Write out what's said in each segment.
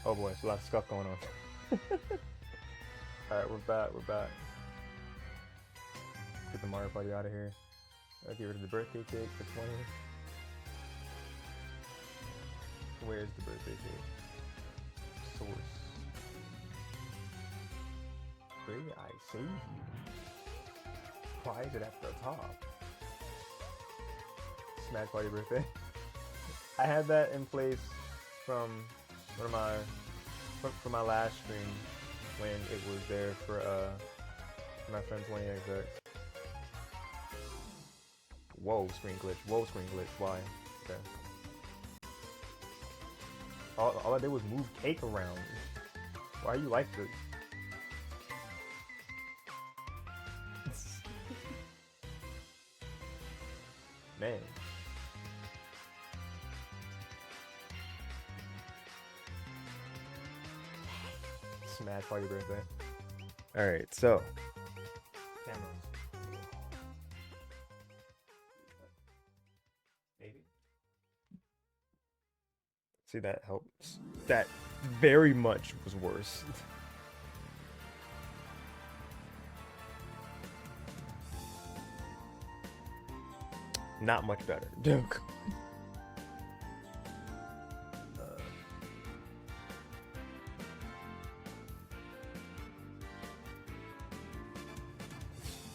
Oh boy, there's a lot of stuff going on. Alright, we're back. Get the Mario Party out of here. Get rid of the birthday cake for 20. Where's the birthday cake? Source. Where I save you? Why is it at the top? Smash Party birthday. I had that in place from one of my last stream when it was there for my friend 20XX. Whoa, screen glitch. Why? Okay. All I did was move cake around. Why are you like this? Man. Smash Party birthday. Alright, so. Cameras. Maybe. See, that helps. That very much was worse. Not much better. Duke.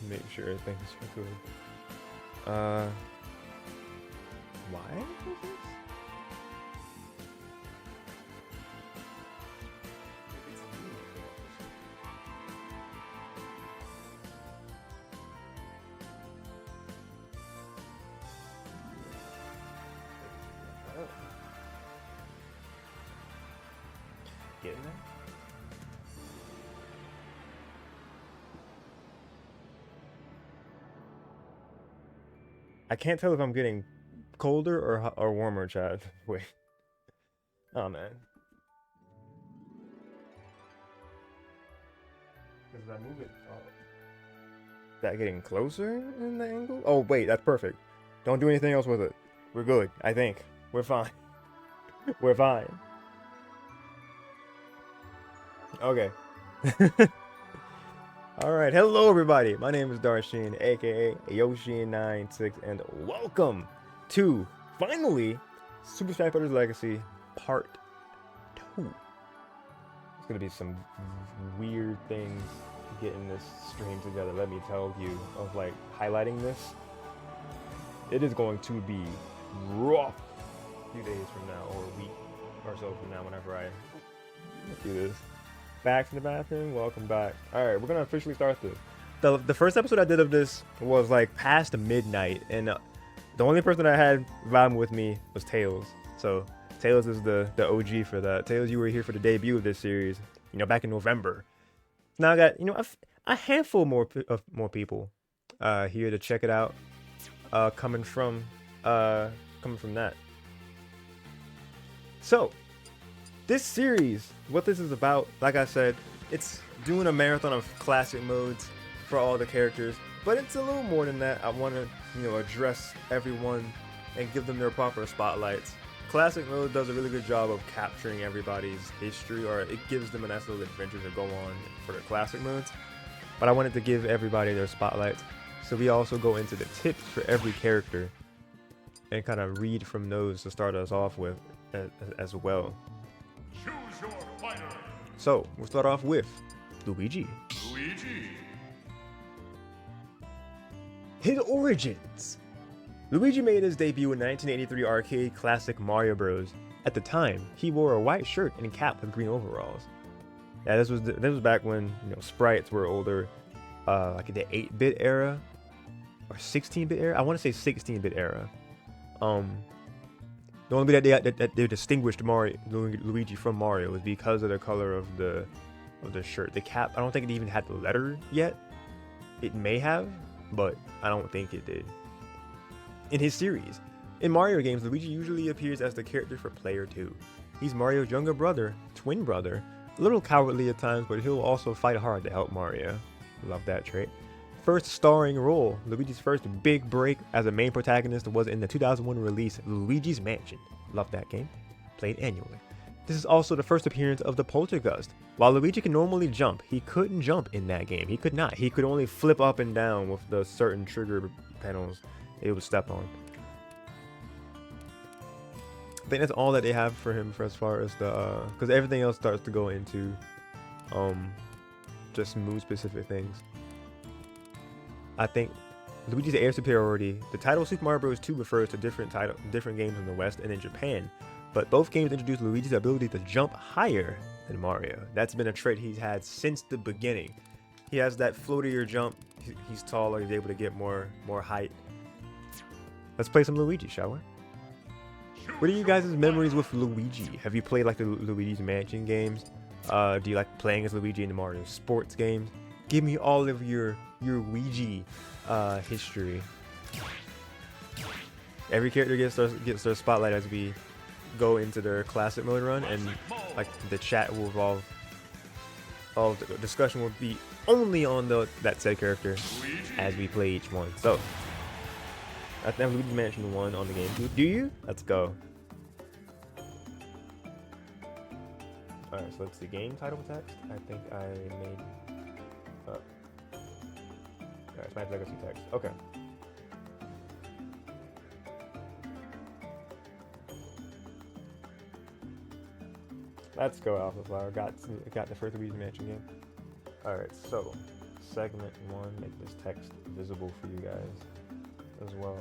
Make sure everything's good. Why is this? Getting there? I can't tell if I'm getting colder or warmer, Chad. Wait. Oh man. Because I move it. Oh. Is that getting closer in the angle? Oh wait, that's perfect. Don't do anything else with it. We're good. I think we're fine. We're fine. Okay. Alright, hello everybody. My name is Darshin, aka Yoshi96, and welcome to, finally, Super Smash Bros. Legacy Part 2. There's gonna be some weird things getting this stream together, let me tell you, of like highlighting this. It is going to be rough a few days from now, or a week or so from now, whenever I do this. Back from the bathroom, welcome back. Alright, we're gonna officially start this. The first episode I did of this was like past midnight, and the only person I had vibing with me was Tails. So Tails is the OG for that. Tails, you were here for the debut of this series, you know, back in November. Now I got, you know, a handful more people here to check it out, coming from that. So this series, what this is about, like I said, it's doing a marathon of classic modes for all the characters, but it's a little more than that. I want to, you know, address everyone and give them their proper spotlights. Classic mode does a really good job of capturing everybody's history, or it gives them a nice little adventure to go on for their classic modes. But I wanted to give everybody their spotlights, so we also go into the tips for every character and kind of read from those to start us off with as well. Choose your fighter. So, we'll start off with Luigi. His origins. Luigi made his debut in 1983 arcade classic Mario Bros. At the time, he wore a white shirt and cap with green overalls. Yeah, this was back when, you know, sprites were older, like the 8-bit era or 16-bit era. I want to say 16-bit era. The only way that they distinguished Luigi from Mario was because of the color of the shirt. The cap, I don't think it even had the letter yet. It may have, but I don't think it did. In his series, in Mario games, Luigi usually appears as the character for player 2. He's Mario's younger brother, twin brother, a little cowardly at times, but he'll also fight hard to help Mario. Love that trait. First starring role, Luigi's first big break as a main protagonist was in the 2001 release Luigi's Mansion. Love that game. Played annually. This is also the first appearance of the Poltergust. While Luigi can normally jump, he couldn't jump in that game. He could not. He could only flip up and down with the certain trigger panels it would step on. I think that's all that they have for him for as far as the because everything else starts to go into just move specific things. I think Luigi's air superiority. The title Super Mario Bros. 2 refers to different games in the West and in Japan, but both games introduced Luigi's ability to jump higher than Mario. That's been a trait he's had since the beginning. He has that floatier jump. He's taller. He's able to get more height. Let's play some Luigi, shall we? What are you guys' memories with Luigi? Have you played like the Luigi's Mansion games? Do you like playing as Luigi in the Mario sports games? Give me all of your Luigi history. Every character gets their spotlight as we go into their classic mode run, and like the chat will evolve. All the discussion will be only on that said character as we play each one. So I think Luigi's Mansion 1 on the game. Do you? Let's go. Alright, so let's see. Game title text. I think I made up. Alright, Smash Legacy text. Okay. Let's go, Alpha Flower. Got the first Luigi's Mansion game. Alright, so segment 1, make this text visible for you guys as well.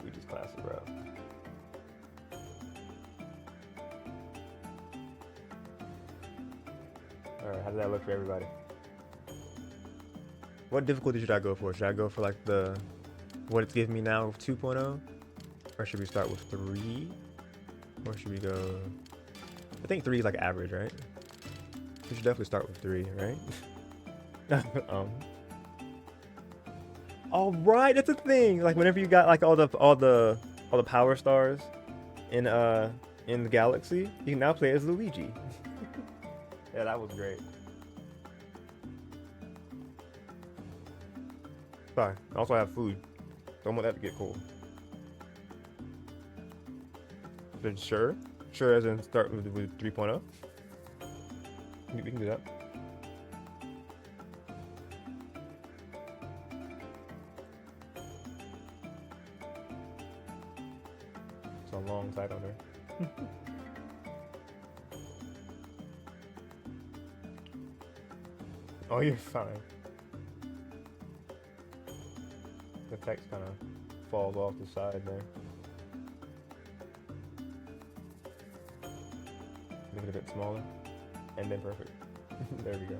Luigi's classic route. Alright, how does that look for everybody? What difficulty should I go for? Should I go for like what it's giving me now with 2.0? Or should we start with 3? Or should we go... I think 3 is like average, right? We should definitely start with 3, right? All right, that's a thing. Like whenever you got like all the power stars in the galaxy, you can now play as Luigi. Yeah, that was great. Sorry, I also have food. Don't want that to get cold. Then sure as in start with 3.0. We can do that. It's a long title there. Oh, you're fine. The text kind of falls off the side there. Make it a bit smaller. And then perfect. There we go.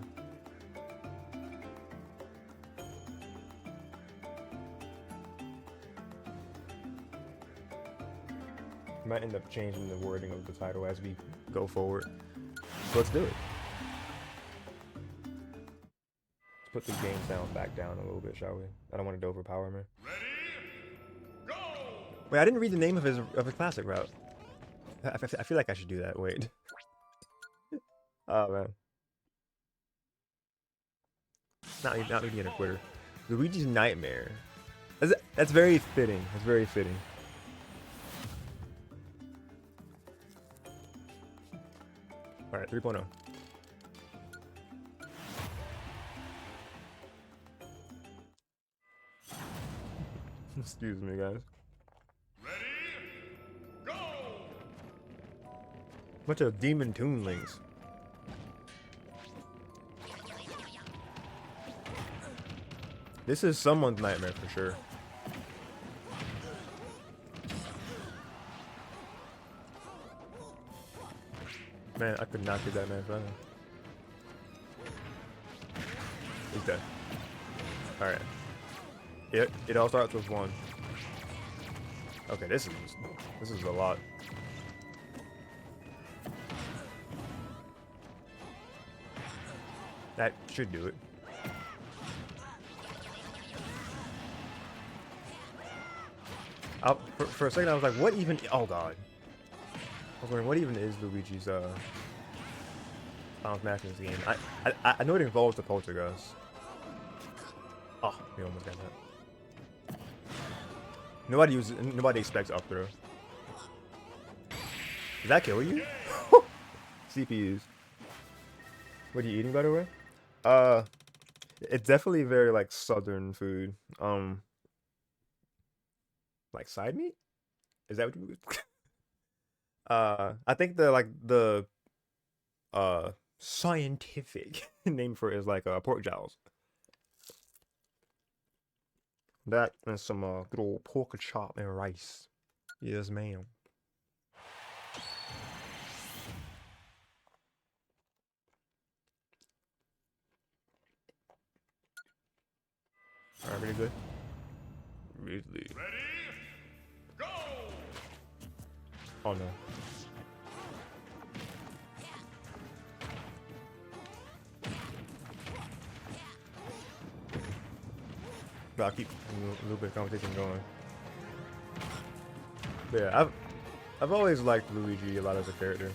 Might end up changing the wording of the title as we go forward. So let's do it. Let's put the game sound back down a little bit, shall we? I don't want it to overpower me. Ready? Go! Wait, I didn't read the name of his classic route. I feel like I should do that. Wait. Oh man. Not me being a quitter. Luigi's Nightmare. That's very fitting. That's very fitting. Alright, 3.0. Excuse me, guys. Ready? Go! Bunch of demon toonlings. This is someone's nightmare for sure. Man, I could not get that man running. He's dead. Alright. It all starts with 1. Okay, this is a lot. That should do it. For a second I was like, what even? Oh god. I was wondering, what even is Luigi's Final Smash in this game? I know it involves the Poltergust. Oh, we almost got that. Nobody expects up throw. Does that kill you? CPUs. What are you eating, by the way? It's definitely very like southern food. Like side meat? Is that what you? I think the scientific name for it is like pork jowls. That and some good old pork chop and rice. Yes, ma'am. Alright, really good. Really. Ready? Go! Oh no. But I'll keep a little bit of competition going. But yeah, I've always liked Luigi a lot as a character.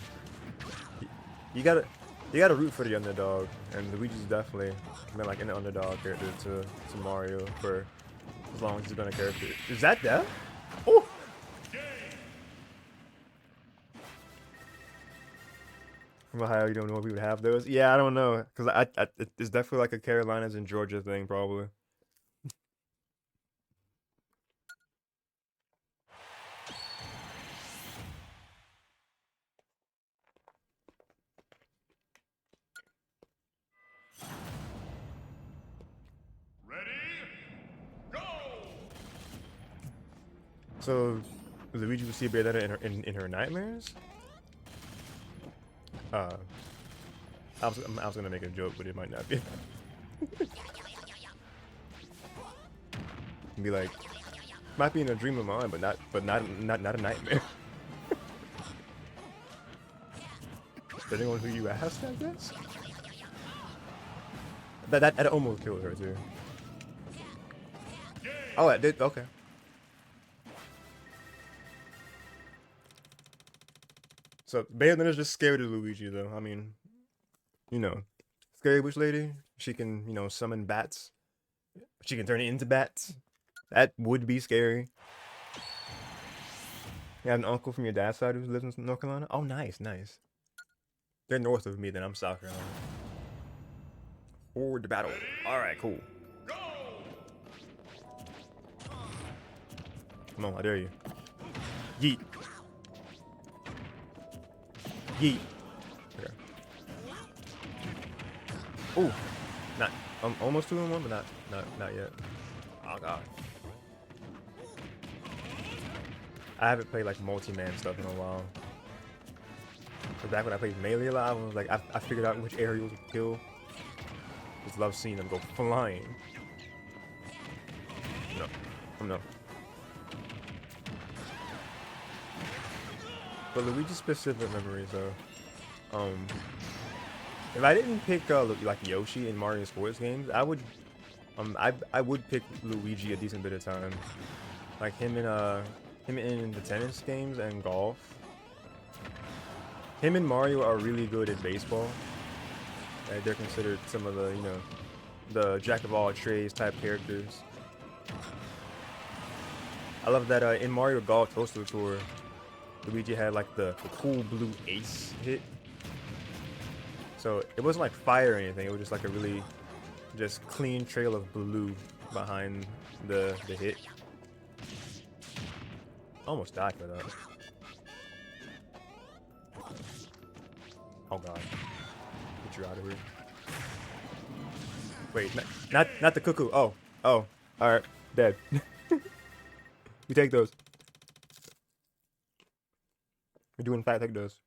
You gotta root for the underdog, and Luigi's definitely been like an underdog character to Mario for as long as he's been a character. Is that death? Oh! From Ohio, you don't know if we would have those? Yeah, I don't know, cause it's definitely like a Carolinas and Georgia thing, probably. Ready? Go! So, Luigi would see Bayonetta in her nightmares? I was gonna make a joke, but it might not be. Be like, might be in a dream of mine, but not a nightmare. Depending on who you ask, I guess. That almost killed her too. Oh, it did. Okay. So Bayonetta's just scared of Luigi, though. I mean, you know, scary witch lady. She can, summon bats. She can turn it into bats. That would be scary. You have an uncle from your dad's side who lives in North Carolina? Oh, nice, nice. They're north of me, then I'm South Carolina. Forward to battle. Alright, cool. Come on, I dare you. Yeet. Yeet. Okay. Ooh. Not almost 2-in-1, but not yet. Oh god. I haven't played like multi-man stuff in a while. But back when I played melee a lot, I was like, I figured out which aerials would kill. Just love seeing them go flying. No. No. But Luigi specific memories though. If I didn't pick like Yoshi in Mario sports games, I would pick Luigi a decent bit of time. Like him in the tennis games and golf. Him and Mario are really good at baseball. They're considered some of the, the jack of all trades type characters. I love that in Mario Golf Toaster Tour, Luigi had like the cool blue ace hit. So it wasn't like fire or anything, it was just like a really just clean trail of blue behind the hit. Almost died for that. Oh god. Get you out of here. Wait, not the cuckoo. Oh. Alright. Dead. We take those. We do in fact take those.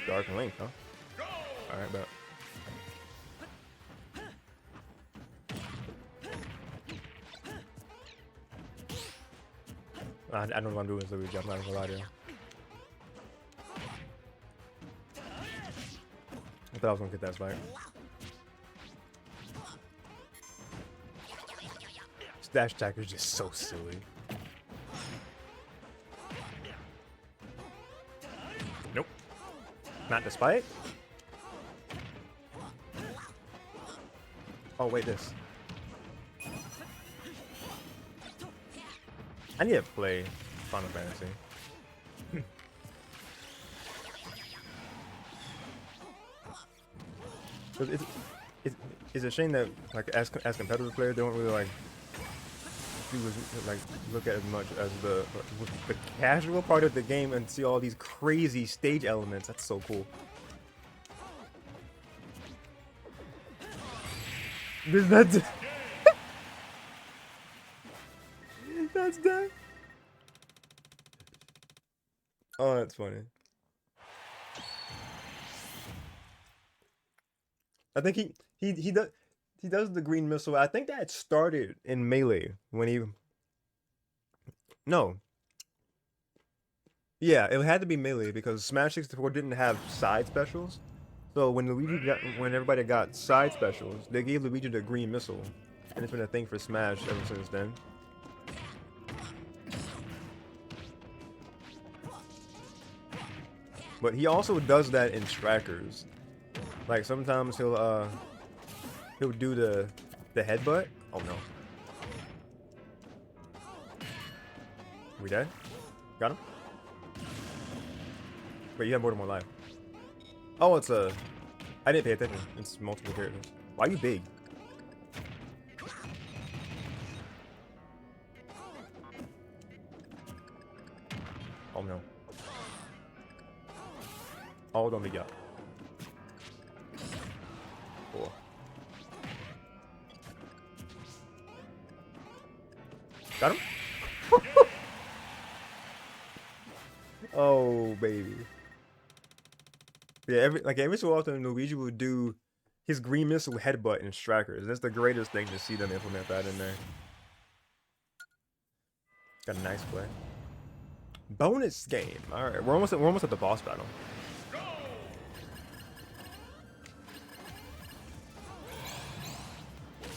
Dark Link, huh? Alright, bet. I don't know what I'm doing, so I'm not gonna lie to you. I thought I was gonna get that spike. Dash attack is just so silly. Not despite. Oh wait, this. I need to play Final Fantasy. It's a shame that like as competitive players they don't really like look at as much as the casual part of the game and see all these crazy stage elements. That's so cool. That's that's that. Oh, that's funny. I think he does the green missile. I think that started in Melee when he. No. Yeah, it had to be Melee because Smash 64 didn't have side specials. So when everybody got side specials, they gave Luigi the green missile, and it's been a thing for Smash ever since then. But he also does that in Strikers. Like sometimes he'll do the headbutt. Oh no. We dead? Got him? Wait, you have more than one life. Oh, it's a. I didn't pay attention. It's multiple characters. Why are you big? Oh no. Oh, don't be up. Cool. Got him? Oh baby. Yeah, every so often Luigi would do his green missile headbutt in Strikers. That's the greatest thing to see them implement that in there. Got a nice play. Bonus game. All right, we're almost at the boss battle.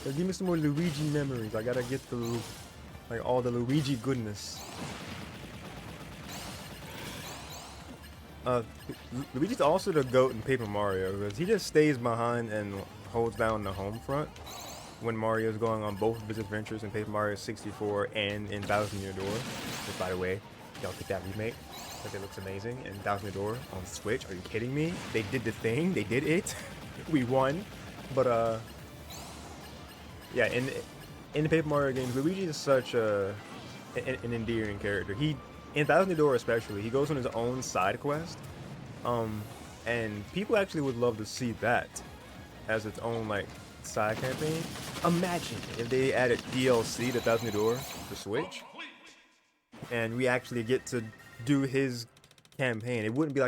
So give me some more Luigi memories. I gotta get the all the Luigi goodness. Luigi's also the GOAT in Paper Mario because he just stays behind and holds down the home front when Mario's going on both of his adventures in Paper Mario 64 and in Thousand Year Door. Which, by the way, y'all get that remake because it looks amazing. And Thousand Year Door on Switch. Are you kidding me? They did the thing. They did it. We won. But yeah, in the Paper Mario games, Luigi is such an endearing character. In Thousand Year Door especially, he goes on his own side quest, and people actually would love to see that as its own side campaign. Imagine if they added DLC to Thousand Year Door for Switch, and we actually get to do his campaign. It wouldn't be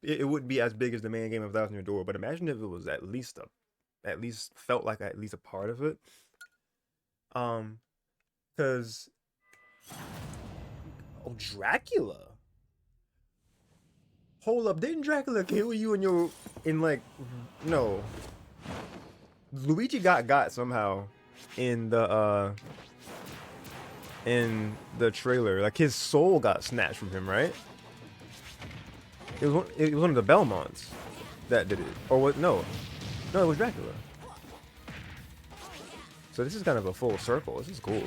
it wouldn't be as big as the main game of Thousand Year Door, but imagine if it was at least felt like at least a part of it. Because Dracula. Hold up, didn't Dracula kill you no. Luigi got somehow in the trailer. Like his soul got snatched from him, right? It was one of the Belmonts that did it. Or what? No, it was Dracula. So this is kind of a full circle. This is cool.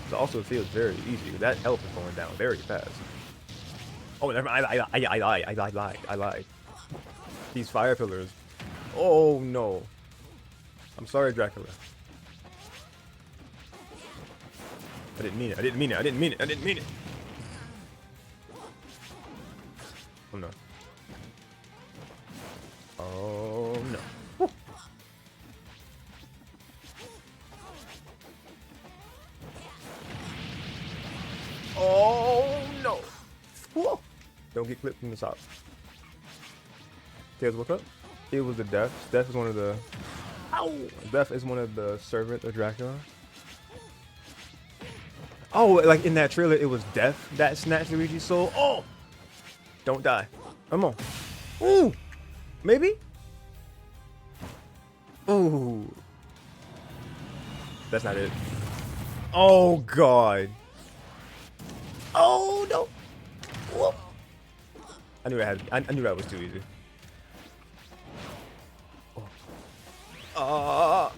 It also feels very easy. That health is going down very fast. Oh, never mind. I lied. These fire pillars. Oh no. I'm sorry, Dracula. I didn't mean it. Oh no. Oh no. Oh no! Whoa. Don't get clipped from the top. Tails, what's up? It was the Death. Death is one of the. Ow! Death is one of the servants of Dracula. Oh, like in that trailer, it was Death that snatched Luigi's soul. Oh! Don't die. Come on. Ooh! Maybe? Ooh. That's not it. Oh god. Oh no! Whoop. I knew I knew that was too easy. Oh.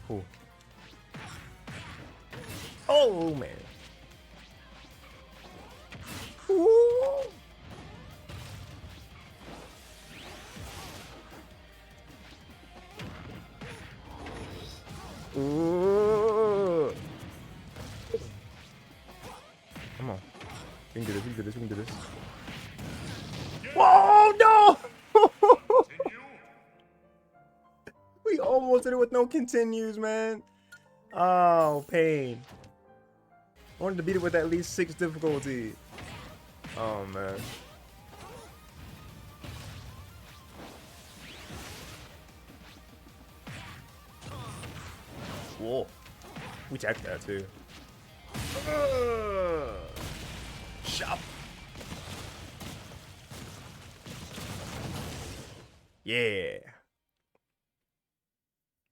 Cool. Oh man. Ooh. Ooh. Come on. We can do this, we can do this, we can do this. Whoa, no! Continue. We almost did it with no continues, man. Oh, pain. I wanted to beat it with at least 6 difficulty. Oh, man. Whoa. We checked that, too. Shop. Yeah.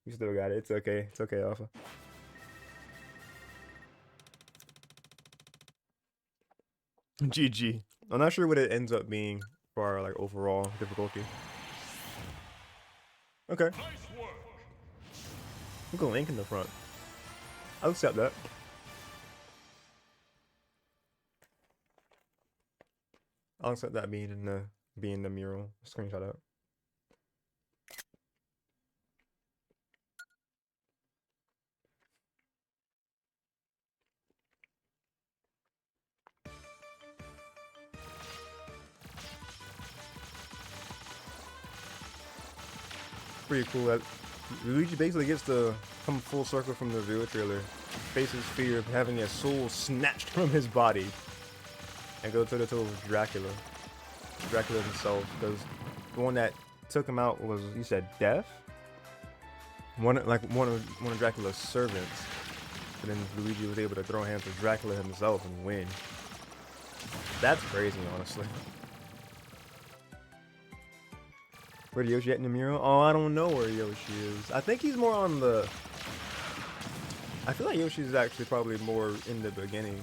You still got it. It's okay. It's okay, Alpha. GG. I'm not sure what it ends up being for our, like, overall difficulty. Okay. Nice work. We'll go Link in the front. I'll accept that. I'll accept that being in the mural. Screenshot out. Pretty cool that Luigi basically gets to come full circle from the reveal trailer, faces fear of having a soul snatched from his body, and go toe to toe with Dracula himself, because the one that took him out was, you said, Death? One of Dracula's servants, but then Luigi was able to throw hands with Dracula himself and win. That's crazy, honestly. Where Yoshi at in the mural? Oh, I don't know where Yoshi is. I think he's more on the... I feel like Yoshi's actually probably more in the beginning.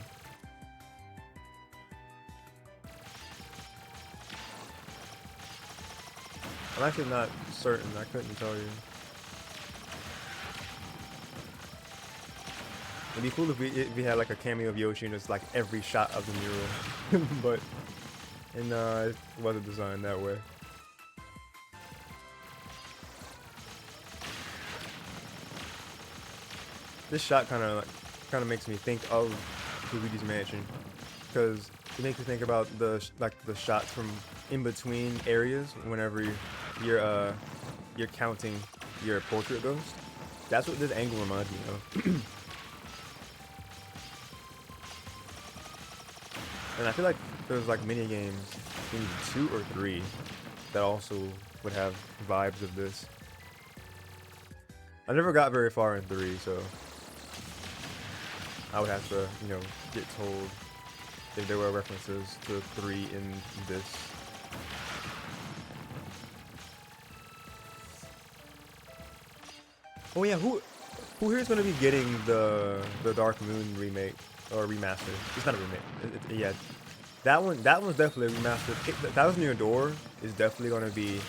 I'm actually not certain. I couldn't tell you. It'd be cool if we had like a cameo of Yoshi in just like every shot of the mural. But... And it wasn't designed that way. This shot kind of makes me think of Luigi's Mansion, because it makes me think about the shots from in between areas whenever you're counting your portrait ghost. That's what this angle reminds me of. And I feel like there's like mini games, maybe 2 or 3, that also would have vibes of this. I never got very far in 3, so I would have to, you know, get told if there were references to 3 in this. Oh yeah, who here is going to be getting the Dark Moon remake or remaster? It's not a remake. Yeah, that one's definitely a remaster. Thousand Year Door is definitely going to be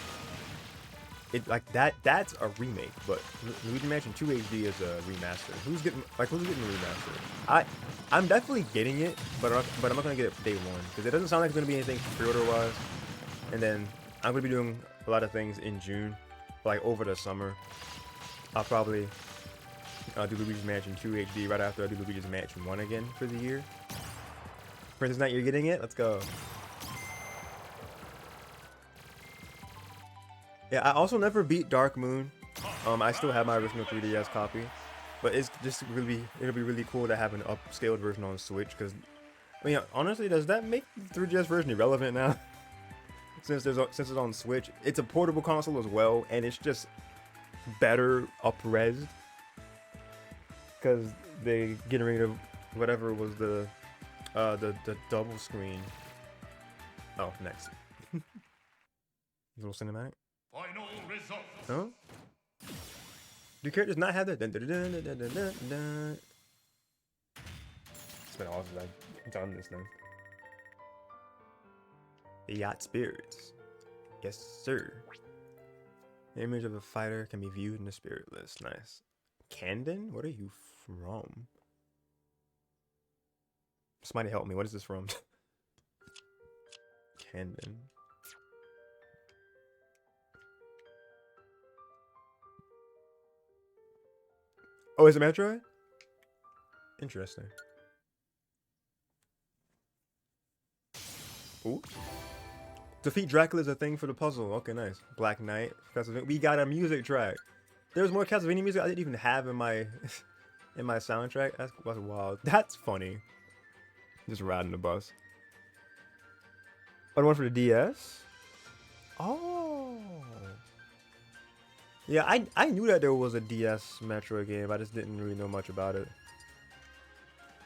that's a remake, but Luigi Mansion 2 HD is a remaster. Who's getting the remaster? I'm definitely getting it, but I'm not gonna get it day one, because it doesn't sound like it's gonna be anything pre-order wise. And then I'm gonna be doing a lot of things in June, like over the summer. I'll probably do Luigi's Mansion 2 HD right after I do Luigi's Mansion 1 again for the year. Princess Knight, you're getting it? Let's go. Yeah, I also never beat Dark Moon. I still have my original 3DS copy, but it's just it'll be really cool to have an upscaled version on Switch, because I mean, honestly, does that make the 3DS version irrelevant now? since it's on Switch, it's a portable console as well, and it's just better up-resed, because they getting rid of whatever was the double screen. Oh, next. Little cinematic. Final result. Huh? Do characters not have that? Dun, dun, dun, dun, dun, dun, dun. It's been awesome. I've done this now. The yacht spirits. Yes, sir. The image of a fighter can be viewed in the spirit list. Nice. Camden? What are you from? Somebody help me. What is this from? Camden. Oh, is it Metroid? Interesting. Ooh. Defeat Dracula is a thing for the puzzle. Okay, nice. Black Knight. We got a music track. There's more Castlevania music I didn't even have in my in my soundtrack. That's wild. That's funny. Just riding the bus. Oh, the one for the DS? Oh. Yeah, I knew that there was a DS Metroid game. I just didn't really know much about it.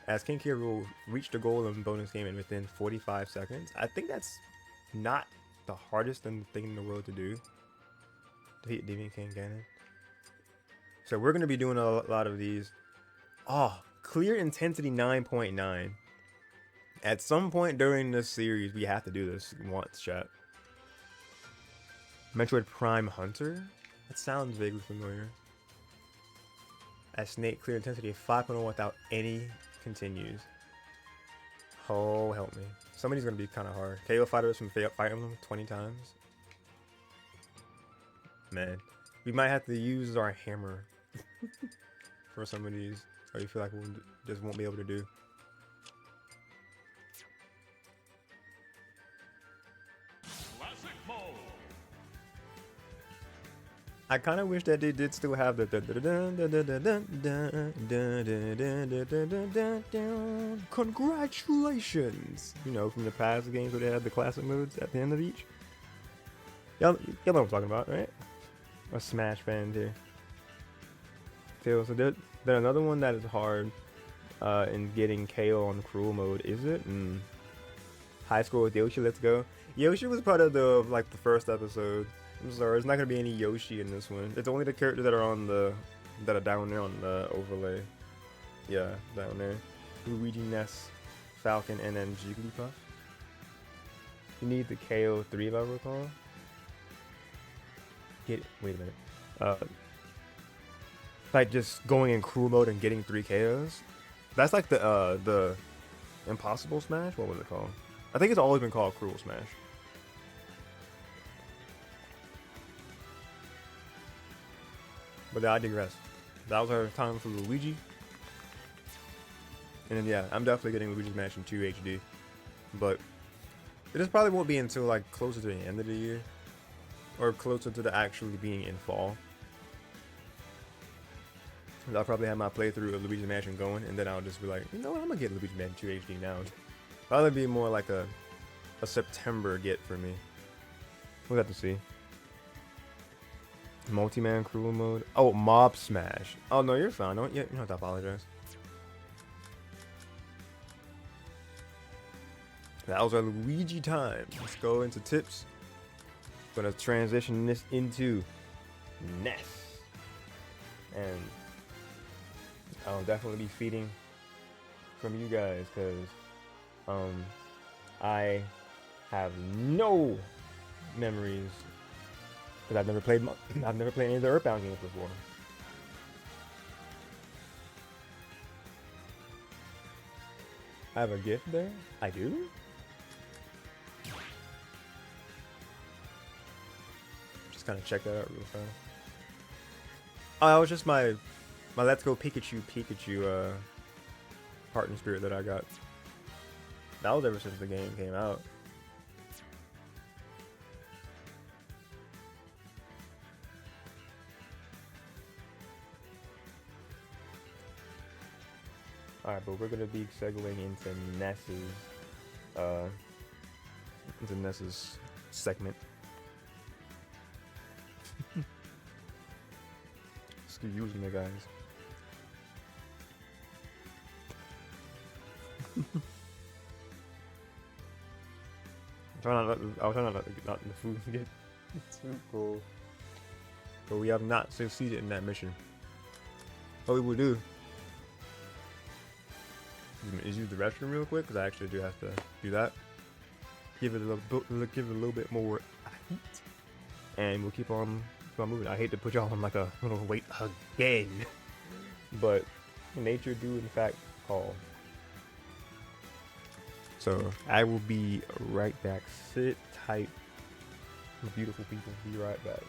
As King Kier will reach the goal of the bonus game within 45 seconds. I think that's not the hardest thing in the world to do. Defeat Deviant King Ganon. So we're going to be doing a lot of these. Oh, clear intensity 9.9. At some point during this series, we have to do this once, chat. Metroid Prime Hunter? That sounds vaguely familiar. At Snake, clear intensity of 5.0 without any continues. Oh, help me. Somebody's gonna be kind of hard. KO fighters from Fire Emblem 20 times. Man, we might have to use our hammer for some of these, or you feel like we just won't be able to do. Classic mode. I kind of wish that they did still have the congratulations, you know, from the past games where they had the classic modes at the end of each. Y'all know what I'm talking about, right? A Smash fan here. So there's another one that is hard in getting KO on Cruel mode. Is it? High score with Yoshi. Let's go. Yoshi was part of the first episode. I'm sorry, there's not gonna be any Yoshi in this one. It's only the characters that are down there on the overlay. Yeah, down there. Luigi, Ness, Falcon, and then Jigglypuff. You need the KO 3 if I recall. Wait a minute. Like just going in Cruel mode and getting 3 KOs. That's like the Impossible Smash. What was it called? I think it's always been called Cruel Smash. But I digress. That was our time for Luigi. And then yeah, I'm definitely getting Luigi's Mansion 2 HD. But it just probably won't be until like closer to the end of the year. Or closer to the actually being in fall. I'll probably have my playthrough of Luigi's Mansion going, and then I'll just be like, you know what, I'm gonna get Luigi's Mansion 2 HD now. Probably be more like a September get for me. We'll have to see. Multi-man Cruel mode. Oh, Mob Smash. Oh no, you're fine. You don't have to apologize. That was our Luigi time. Let's go into tips. Gonna transition this into Ness, and I'll definitely be feeding from you guys because I have no memories because I've never played any of the Earthbound games before. I have a gift there. I do. Just kind of check that out real fast. Oh, that was just my Let's Go Pikachu Heart and Spirit that I got. That was ever since the game came out. Alright, but we're gonna be segueing into Ness's segment. Excuse me, guys. I'll try not to let the food get too cold. But we have not succeeded in that mission. What we will do is use the restroom real quick because I actually do have to do that. Give it a little bit more heat, and we'll keep on moving. I hate to put y'all on like a little wait again, but nature do in fact call. So I will be right back. Sit tight, beautiful people. Be right back.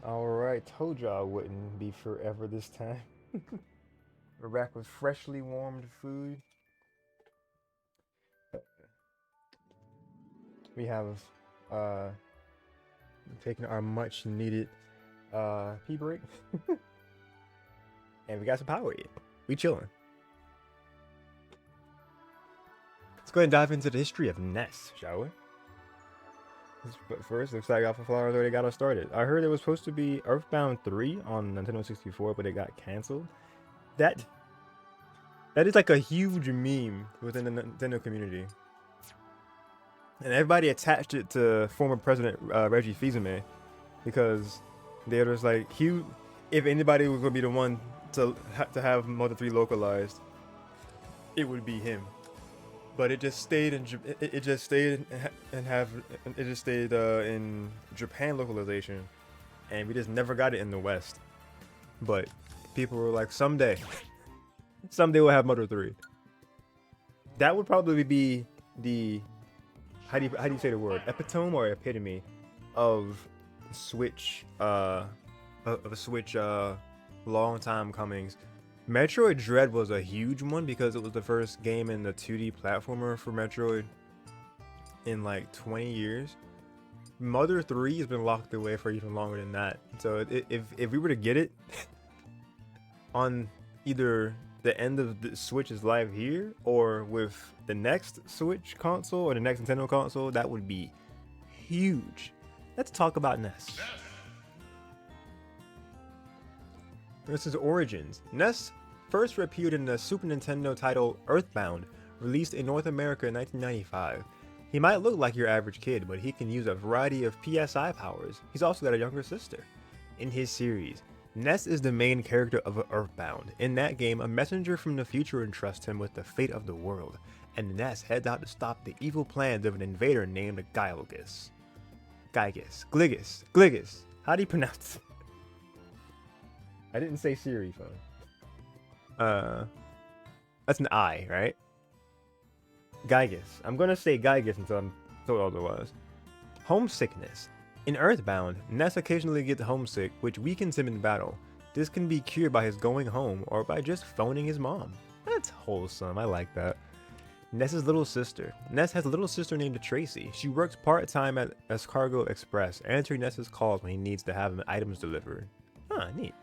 Alright, told y'all I wouldn't be forever this time. We're back with freshly warmed food. We have taken our much needed pee break. And we got some power yet. We chilling. Let's go ahead and dive into the history of NES, shall we? But first, looks like Alpha Flowers already got us started. I heard it was supposed to be Earthbound 3 on Nintendo 64, but it got canceled. That is like a huge meme within the Nintendo community. And everybody attached it to former President Reggie Fils-Aimé because they were just like, if anybody was going to be the one to have Mother 3 localized, it would be him. But it just stayed in in Japan localization, and we just never got it in the West. But people were like, someday we'll have Mother 3. That would probably be the how do you say the word, epitome or epitome of Switch long time comings. Metroid Dread was a huge one because it was the first game in the 2D platformer for Metroid in like 20 years. Mother 3 has been locked away for even longer than that. So if we were to get it on either the end of the Switch's life here or with the next Switch console or the next Nintendo console, that would be huge. Let's talk about NES. This is Origins. NES first appeared in the Super Nintendo title Earthbound, released in North America in 1995. He might look like your average kid, but he can use a variety of PSI powers. He's also got a younger sister. In his series, Ness is the main character of Earthbound. In that game, a messenger from the future entrusts him with the fate of the world, and Ness heads out to stop the evil plans of an invader named Gygus. Gligus. How do you pronounce it? I didn't say Siri, phone. That's an I, right? Gygus. I'm gonna say Gygus until I'm told otherwise. Homesickness. In Earthbound, Ness occasionally gets homesick, which weakens him in battle. This can be cured by his going home or by just phoning his mom. That's wholesome, I like that. Ness's little sister. Ness has a little sister named Tracy. She works part-time at Escargo Express, answering Ness's calls when he needs to have items delivered. Huh, neat.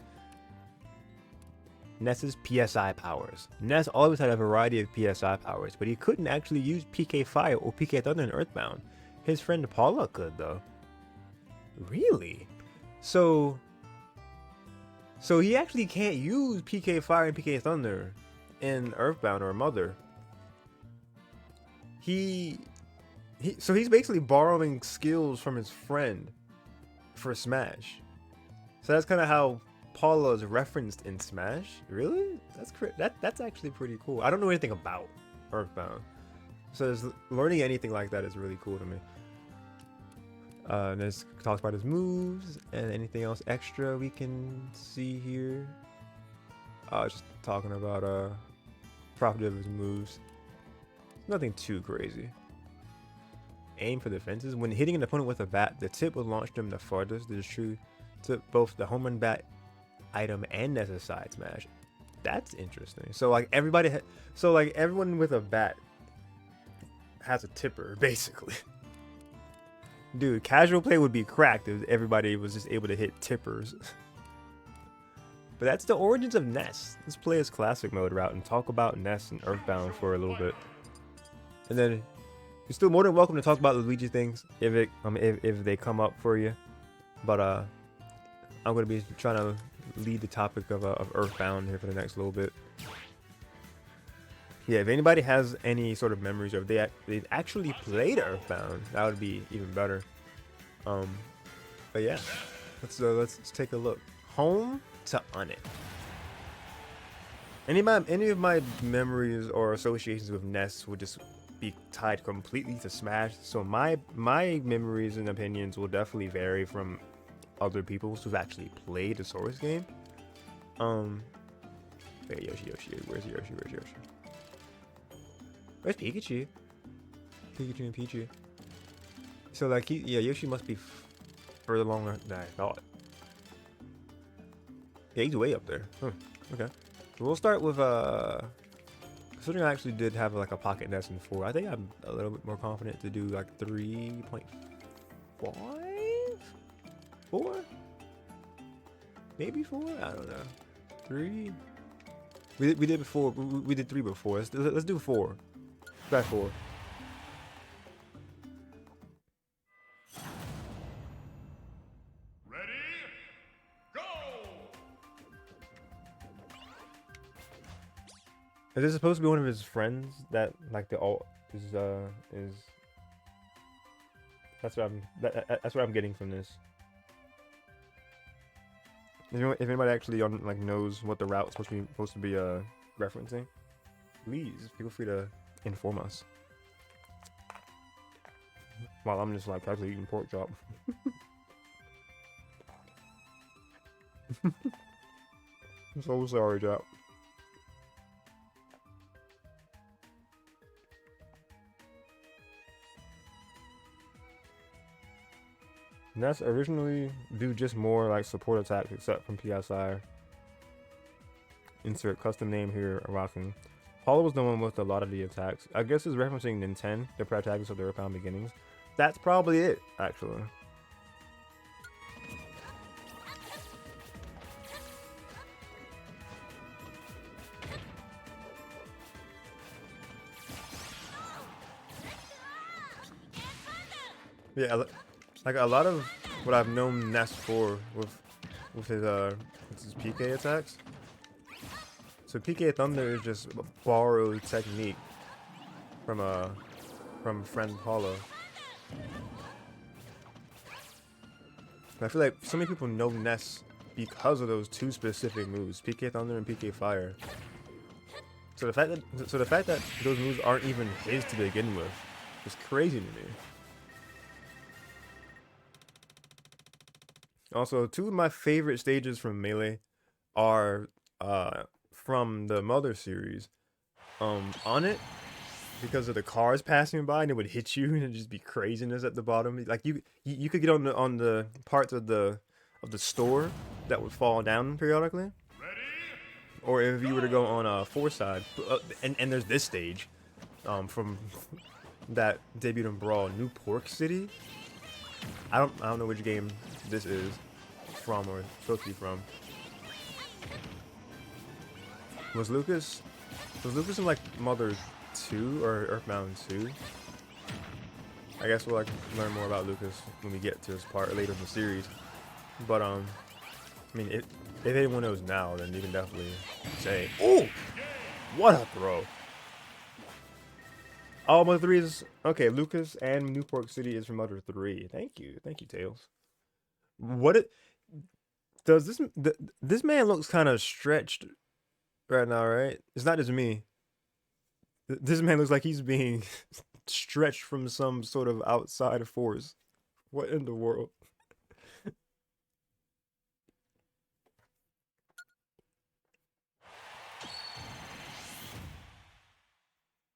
Ness's PSI powers. Ness always had a variety of PSI powers, but he couldn't actually use PK Fire or PK Thunder in Earthbound. His friend Paula could, though. Really? So he actually can't use PK Fire and PK Thunder in Earthbound or Mother. So he's basically borrowing skills from his friend for Smash. So that's kind of how Paula is referenced in Smash. Really? That's actually pretty cool. I don't know anything about Earthbound, so learning anything like that is really cool to me. This talks about his moves and anything else extra we can see here. Just talking about property of his moves. Nothing too crazy. Aim for the fences. When hitting an opponent with a bat, the tip will launch them the farthest. This is true to both the home run bat item and Ness's side smash. That's interesting. So like everyone with a bat has a tipper, basically. Dude, casual play would be cracked if everybody was just able to hit tippers. But that's the origins of Ness. Let's play his classic mode route and talk about Ness and Earthbound for a little bit. And then you're still more than welcome to talk about the Luigi things if they come up for you. But I'm gonna be trying to lead the topic of Earthbound here for the next little bit. Yeah, if anybody has any sort of memories or if they've actually played Earthbound, that would be even better. But yeah, let's take a look. Home to Unit. Any of my memories or associations with Ness would just be tied completely to Smash. So my memories and opinions will definitely vary from other people's who've actually played the source game. Wait, Yoshi, where's Yoshi? Where's Pikachu? Pikachu and Pichu. So like Yoshi must be further along than I thought. Yeah, he's way up there. Huh. Okay. So we'll start with considering I actually did have like a pocket nest in 4, I think I'm a little bit more confident to do like 3.5, 4, maybe 4. I don't know. 3. We did before. We did 3 before. Let's do 4. Try 4. Ready? Go! Is this supposed to be one of his friends that like the alt is that's what I'm getting from this. If anybody actually like knows what the route is supposed to be referencing, please feel free to inform us. While I'm just like casually eating pork chop. I'm so sorry, chap. Ness originally do just more like support attacks except from PSI. Insert custom name here, rocking. Paula was the one with a lot of the attacks. I guess it's referencing Nintendo, the protagonists of the Earthbound beginnings. That's probably it, actually. Yeah, like a lot of what I've known Ness for with his PK attacks. So PK Thunder is just a borrowed technique from friend Paula. And I feel like so many people know Ness because of those 2 specific moves, PK Thunder and PK Fire. So the fact that those moves aren't even his to begin with is crazy to me. Also, 2 of my favorite stages from Melee are from the Mother series. On it, because of the cars passing by and it would hit you and it'd just be craziness at the bottom. Like you could get on the parts of the store that would fall down periodically. Ready? Or if you were to go on 4 side, and there's this stage, from that debuted in Brawl, New Pork City. I don't know which game this is from or supposed to be from. Was Lucas in like Mother 2 or Earthbound 2? I guess we'll like learn more about Lucas when we get to this part later in the series. But I mean, if anyone knows now, then you can definitely say, "Oh, what a throw!" Oh, Mother 3 is okay. Lucas and Newport City is from Mother 3. Thank you, Tails. Does this man looks kind of stretched right now, right? It's not just me. This man looks like he's being stretched from some sort of outside force. What in the world?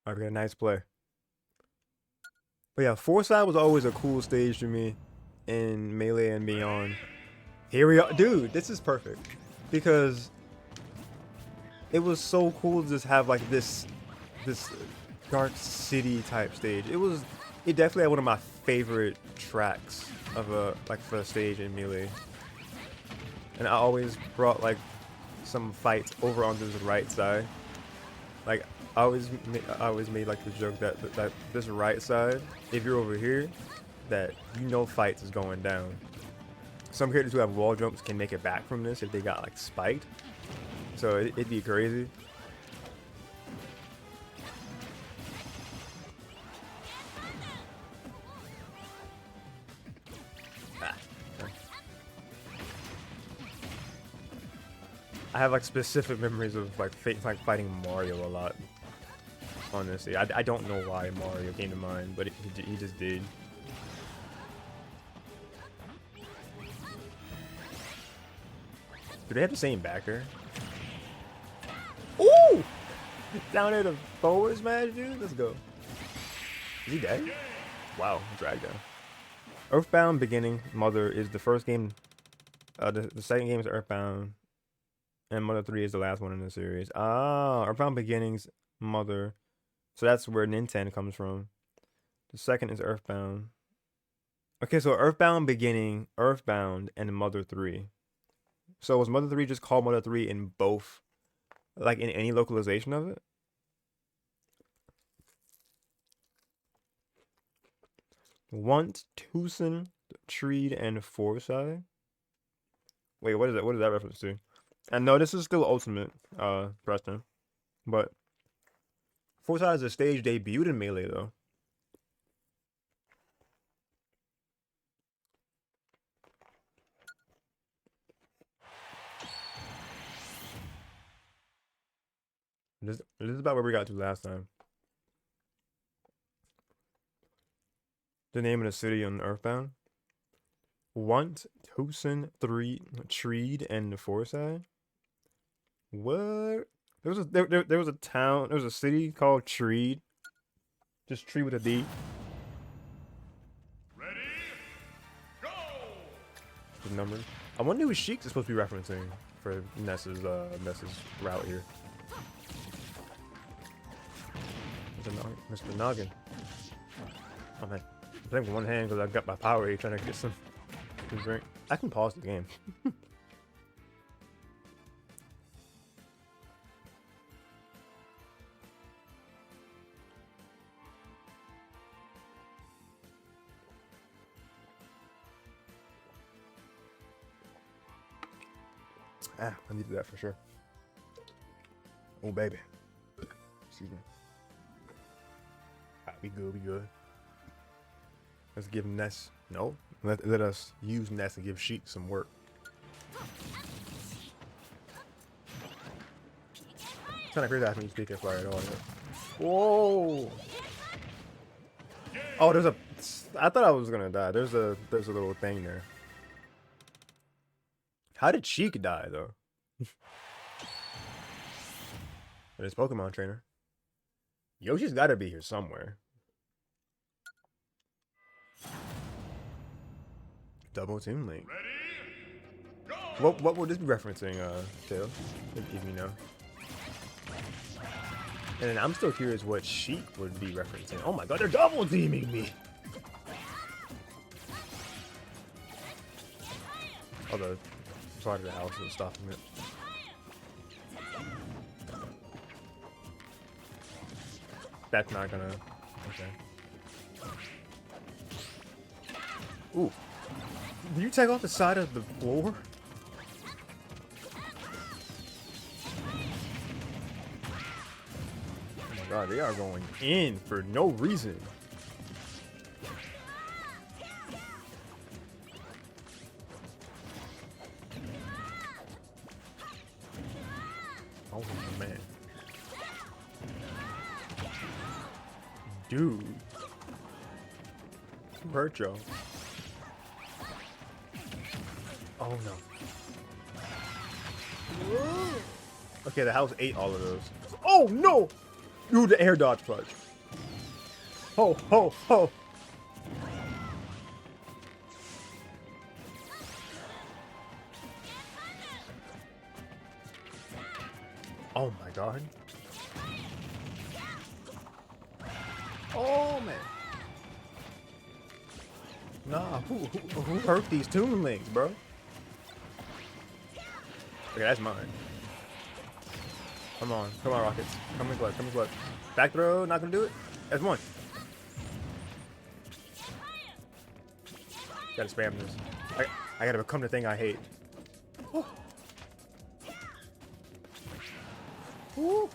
I got a nice play. But yeah, 4 side was always a cool stage to me in Melee and beyond. Here we are. Dude, this is perfect. Because it was so cool to just have like this dark city type stage. It definitely had one of my favorite tracks of for a stage in Melee. And I always brought like some fights over onto the right side. Like I always made like the joke that this right side, if you're over here, that fights is going down. Some characters who have wall jumps can make it back from this if they got like spiked. So it'd be crazy. I have like specific memories of like fighting Mario a lot. Honestly, I don't know why Mario came to mind, but he just did. Do they have the same backer? Ooh! Down there to forward smash, dude. Let's go. Is he dead? Wow, drag down. Earthbound Beginning Mother is the first game. The second game is Earthbound. And Mother 3 is the last one in the series. Ah, Earthbound Beginnings, Mother. So that's where Nintendo comes from. The second is Earthbound. Okay, so Earthbound Beginning, Earthbound, and Mother 3. So was Mother 3 just called Mother 3 in both, like in any localization of it? Want, Tucson, Treed, and Forsyth? Wait, what is that? What is that reference to? And no, this is still Ultimate, Preston. But Forsyth is a stage debuted in Melee, though. This is about where we got to last time. The name of the city on Earthbound. Want, Tucson, Treed, and Forsyth? What? There was a town, there was a city called Treed. Just Tree with a D. Ready, go! The numbers. I wonder who Sheik is supposed to be referencing for Ness's route here. Mr. Noggin. Oh man, I'm playing with one hand because I got my power here trying to get some drink. I can pause the game. I needed that for sure. Oh baby. Excuse me. Alright, we good. Let's give Ness let us use Ness and give Sheik some work. It's kinda crazy after you speak fire at all. Whoa! Oh, there's a I thought I was gonna die. There's a little thing there. How did Sheik die though? There's Pokemon trainer. Yoshi's gotta be here somewhere. Double Toon Link. What would this be referencing, Tails? If you know. And then I'm still curious what Sheik would be referencing. Oh my god, they're double teaming me! Oh, the part of the house is stopping it. That's not gonna... Okay. Ooh. Did you take off the side of the floor? Oh my god, they are going in for no reason. Oh man. Dude. Who hurt y'all? Oh no. Okay, the house ate all of those. Oh no! Dude, the air dodge fudge. Ho, ho, ho. Oh my god. Oh man. Nah, who hurt these Toon Links, bro? Okay, that's mine. Come on, Rockets. Come in clutch. Back throw, not gonna do it. That's one. Gotta spam this. I gotta become the thing I hate. Oh. Ooh.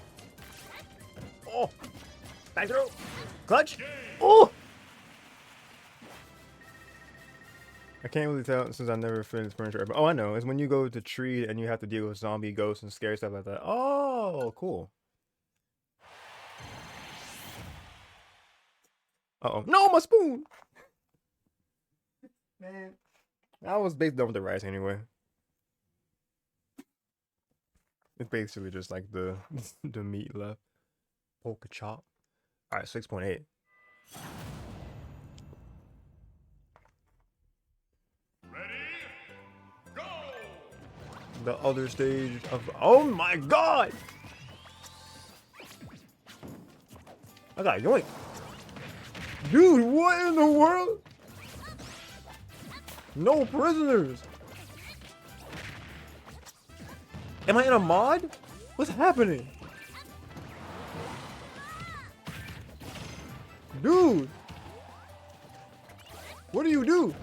Oh. Back throw. Clutch. Oh. I can't really tell since I never finished Furniture. But oh, I know. It's when you go to Tree and you have to deal with zombie ghosts and scary stuff like that. Oh, cool. Uh-oh. No, my spoon! Man. I was basically done with the rice anyway. It's basically just like the the meat left. Polka chop. Alright, 6.8. the other stage of. Oh my god! I got yoink. Dude, what in the world? No prisoners. Am I in a mod? What's happening? Dude! What do you do?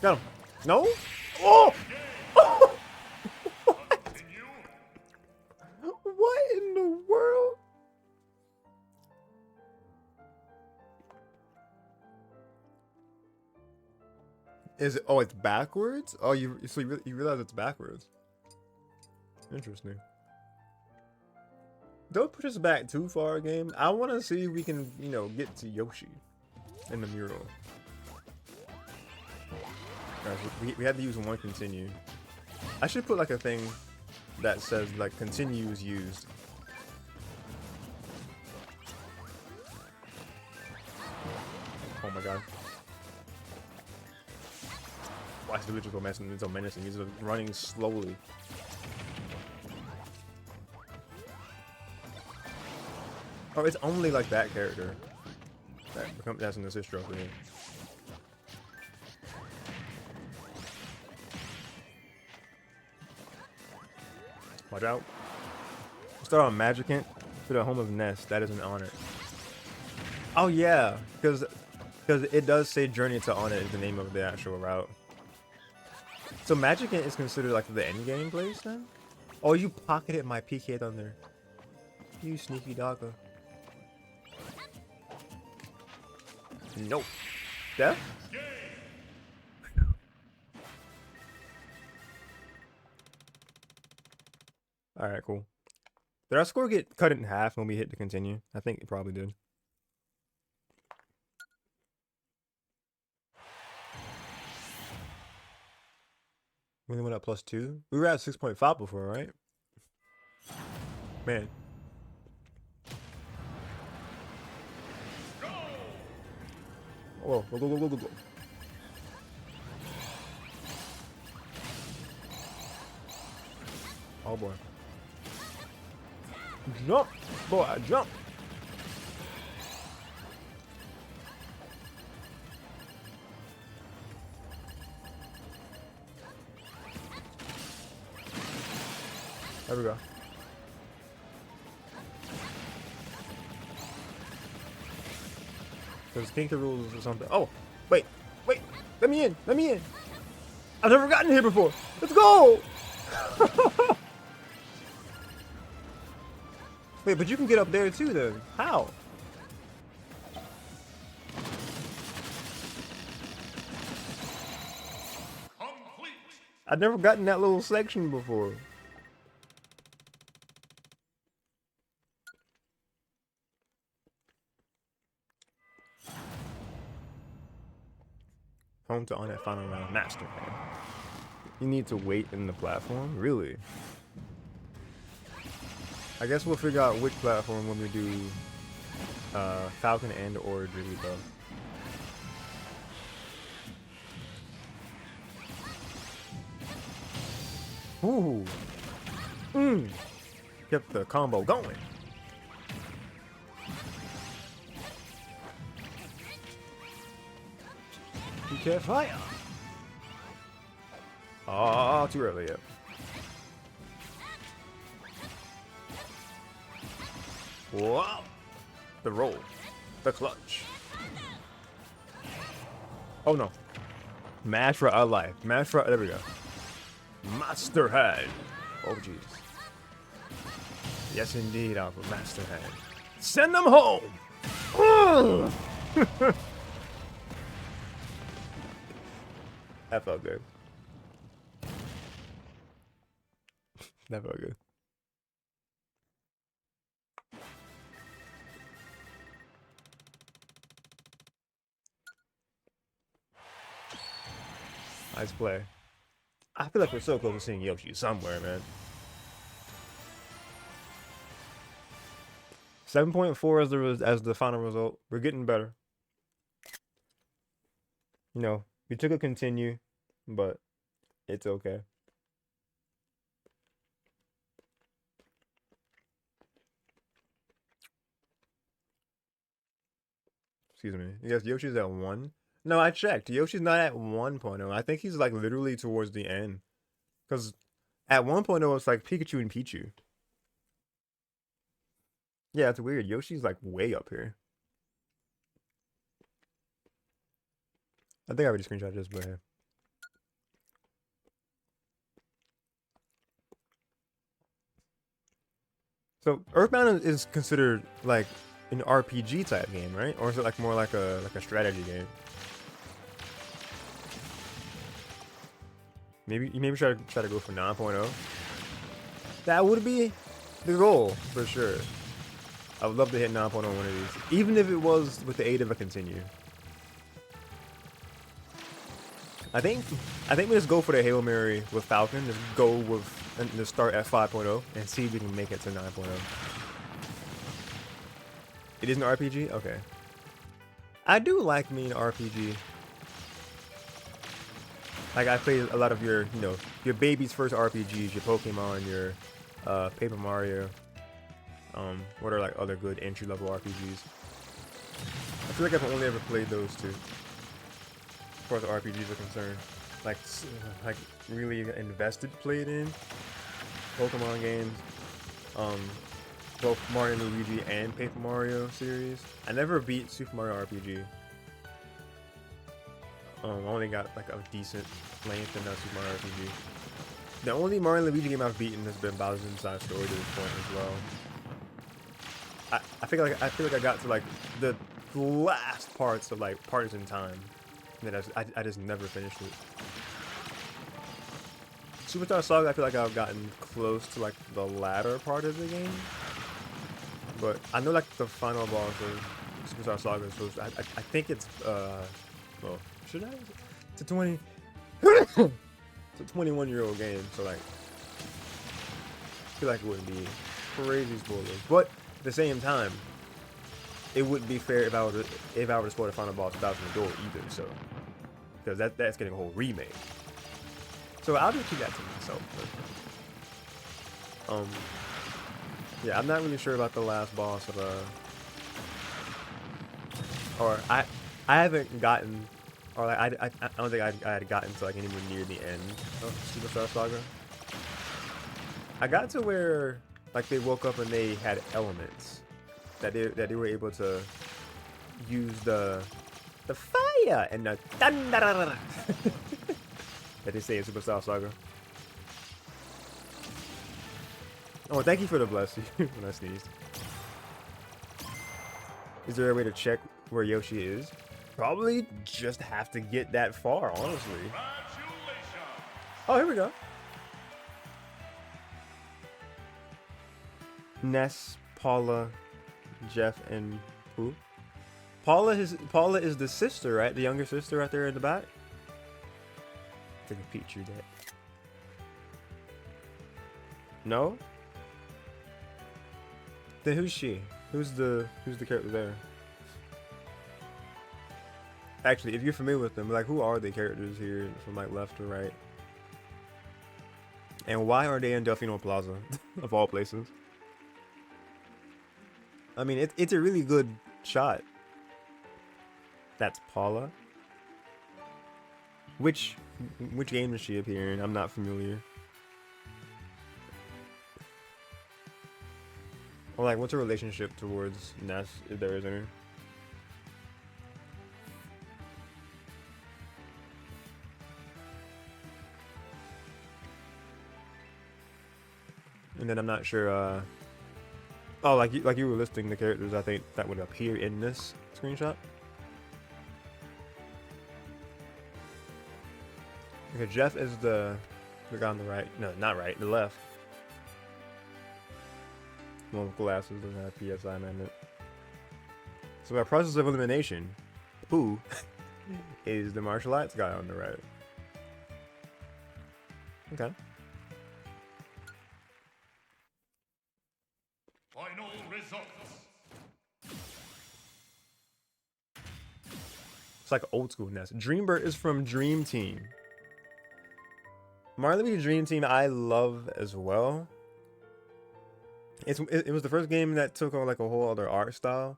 Got him. No? Oh! What in the world? Is it? Oh, it's backwards? Oh, you realize it's backwards. Interesting. Don't push us back too far, game. I want to see if we can, you know, get to Yoshi in the mural. Alright, so we had to use one continue. I should put like a thing that says like continue is used. Oh my god. Watch the villagers go menacing. It's so menacing. He's running slowly. Oh, it's only like that character that's an assist trophy. Watch out. Start on Magicant to the home of Nest. That is an honor. Oh yeah, because it does say Journey to Honor is the name of the actual route. So Magicant is considered like the end game place then? Oh, you pocketed my PK Thunder. You sneaky doggo. Nope. Death? Alright, cool. Did our score get cut in half when we hit to continue? I think it probably did. We only went up +2? We were at 6.5 before, right? Man. Whoa, go. Oh boy. Jump! Boy, jump! There we go. There's Tinker rules or something. Oh, wait. Let me in. I've never gotten here before. Let's go! Wait, but you can get up there too then. How? Complete. I've never gotten that little section before. Home to on that final round. Master man. You need to wait in the platform? Really? I guess we'll figure out which platform when we do Falcon and or Jigglypuff. Ooh. Kept the combo going. You can't fire. Oh, too early yet. Wow. The roll. The clutch. Oh no. Mash for a life. There we go. Master Head. Oh jeez. Yes indeed, Alpha Master Head. Send them home. That felt good. That felt good. Nice play. I feel like we're so close to seeing Yoshi somewhere, man. 7.4 as the final result. We're getting better. You know, we took a continue, but it's okay. Excuse me. Yes, Yoshi's at 1. No, I checked. Yoshi's not at 1.0. I think he's like literally towards the end. Because at 1.0, it's like Pikachu and Pichu. Yeah, it's weird. Yoshi's like way up here. I think I already screenshot this, but hey. So Earthbound is considered like an RPG type game, right? Or is it like more like a strategy game? Maybe try to go for 9.0. That would be the goal for sure. I would love to hit 9.0 one of these, even if it was with the aid of a continue. I think we just go for the Hail Mary with Falcon. Just go with and just start at 5.0 and see if we can make it to 9.0. It is an RPG? Okay. I do like me an RPG. Like I played a lot of your, you know, your baby's first RPGs, your Pokemon, your Paper Mario. What are like other good entry level RPGs? I feel like I've only ever played those two, as far as RPGs are concerned. Like really invested, played in Pokemon games, both Mario and Luigi and Paper Mario series. I never beat Super Mario RPG. I only got like a decent length in that Super Mario RPG. The only Mario and Luigi game I've beaten has been Bowser's Inside Story to this point as well. I feel like I got to like the last parts of like Partisan Time, and I just never finished it. Superstar Saga, I feel like I've gotten close to like the latter part of the game, but I know like the final boss of Superstar Saga is supposed to, I think it's well, should I? It's a 20. It's a 21-year-old game, so like I feel like it wouldn't be crazy spoilers, but at the same time, it wouldn't be fair if I were to spoil the final boss without the door either. So, because that's getting a whole remake. So I'll just keep that to myself. But, yeah, I'm not really sure about the last boss of or I haven't gotten, or like I don't think I had gotten to like anywhere near the end of Superstar Saga. I got to where like they woke up and they had elements that they were able to use the fire and the thunder that they say in Superstar Saga. Oh, thank you for the bless when I sneezed. Is there a way to check where Yoshi is? Probably just have to get that far, honestly. Oh, here we go. Ness, Paula, Jeff, and who? Paula is the sister, right? The younger sister right there in the back. Take a picture of that. No? Then who's she? Who's the character there? Actually, if you're familiar with them, like who are the characters here from like left to right? And why are they in Delfino Plaza of all places? I mean, it's a really good shot. That's Paula. Which game does she appear in? I'm not familiar. Or like, what's her relationship towards Ness, if there is any? And then I'm not sure. Oh, like you were listing the characters, I think that would appear in this screenshot. Okay, Jeff is the guy on the right. No, not right. The left. One with glasses doesn't have PSI amendment. So, our process of elimination, Pooh is the martial arts guy on the right. Okay. Final results. It's like old school Ness. Dreambird is from Dream Team. Mario & Luigi Dream Team I love as well. It was the first game that took on like a whole other art style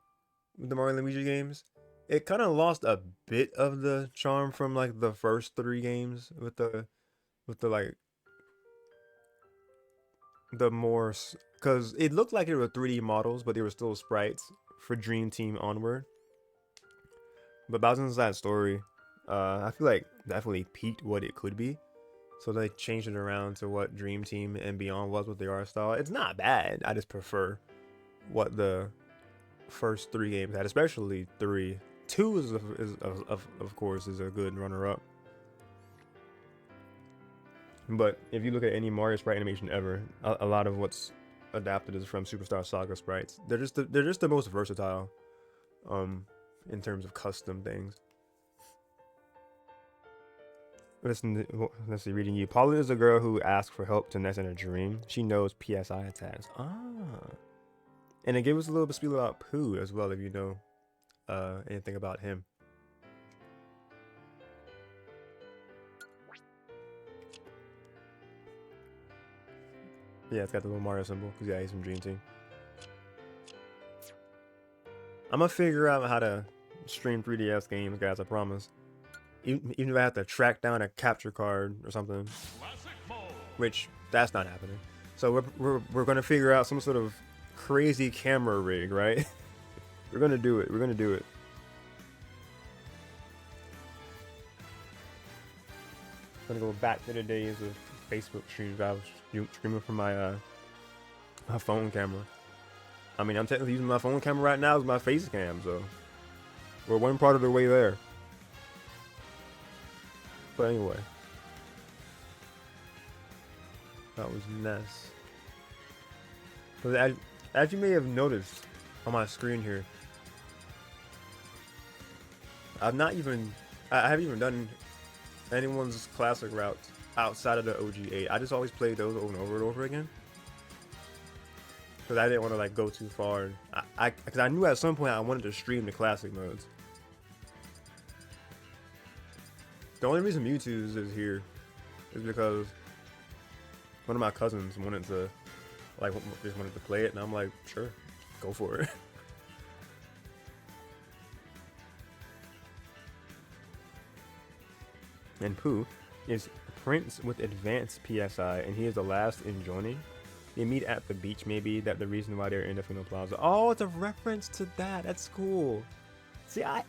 with the Mario & Luigi games. it kind of lost a bit of the charm from like the first three games with the like the more because it looked like it were 3D models, but they were still sprites for Dream Team onward. But Bowser's Inside Story, I feel like definitely peaked what it could be. So they changed it around to what Dream Team and Beyond was with the art style. It's not bad. I just prefer what the first three games had, especially three. Two is of course is a good runner up. But if you look at any Mario sprite animation ever, a lot of what's adapted is from Superstar Saga sprites. They're just the most versatile, in terms of custom things. Listen, let's see. Reading you. Paula is a girl who asks for help to Ness in a dream. She knows PSI attacks. And it gives us a little bit of spiel about Pooh as well, if you know anything about him. Yeah, it's got the little Mario symbol because yeah, he's from Dream Team. I'm gonna figure out how to stream 3DS games, guys. I promise. Even if I have to track down a capture card or something, which that's not happening. So we're gonna figure out some sort of crazy camera rig, right? We're gonna do it. We're gonna do it. I'm gonna go back to the days of Facebook streams. I was streaming from my my phone camera. I mean, I'm technically using my phone camera right now as my face cam, so we're one part of the way there. But anyway, that was Ness. But as you may have noticed on my screen here, I haven't even done anyone's classic routes outside of the OG8. I just always played those over and over again. Because I didn't want to like go too far. Because I knew at some point I wanted to stream the classic modes. The only reason Mewtwo's is here is because one of my cousins wanted to, like, just wanted to play it, and I'm like, sure, go for it. And Pooh is a prince with advanced PSI, and he is the last in joining. They meet at the beach, maybe. That the reason why they're in the Fino Plaza. Oh, it's a reference to that. That's cool. See, I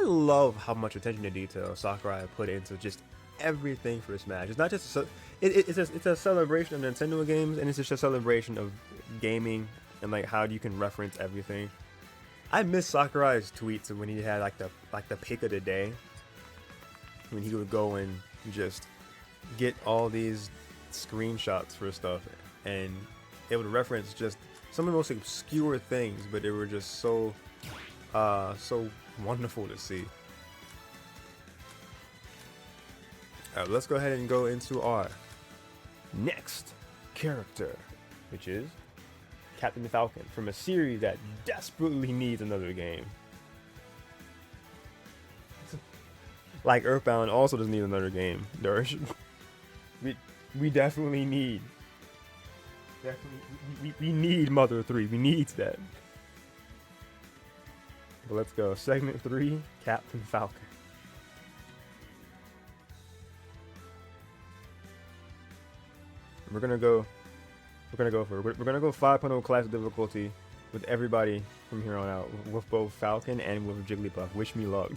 love how much attention to detail Sakurai put into just everything for Smash. It's not just it's a celebration of Nintendo games, and it's just a celebration of gaming and like how you can reference everything. I miss Sakurai's tweets when he had like the pick of the day, when he would go and just get all these screenshots for stuff, and it would reference just some of the most obscure things, but they were just so wonderful to see. Alright, let's go ahead and go into our next character, which is Captain Falcon from a series that desperately needs another game. Like Earthbound also doesn't need another game. We definitely need. We need Mother 3. We need that. But let's go. Segment 3, Captain Falcon. We're gonna go 5.0 classic difficulty with everybody from here on out, with both Falcon and with Jigglypuff. Wish me luck.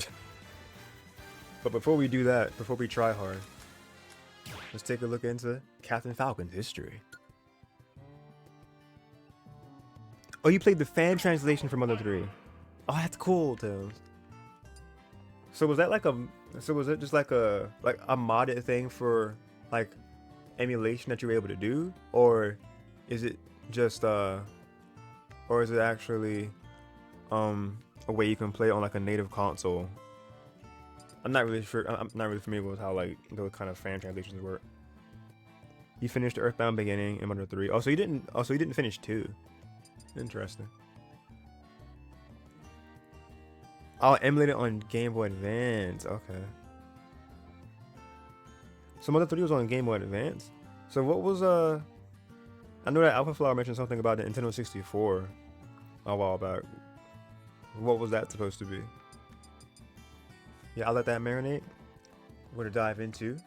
But before we do that, before we try hard, let's take a look into Captain Falcon's history. Oh, you played the fan translation for Mother 3. Oh, that's cool, Tails. So was that like was it just like a modded thing for like emulation that you were able to do, or is it just or is it actually a way you can play on like a native console? I'm not really sure. I'm not really familiar with how like those kind of fan translations work. You finished Earthbound Beginning in Mother 3. Oh, so you didn't finish 2. Interesting. Oh, emulated on Game Boy Advance. Okay. So Mother 3 was on Game Boy Advance. So what was I know that Alpha Flower mentioned something about the Nintendo 64 a while back. What was that supposed to be? Yeah, I'll let that marinate. We're gonna dive into.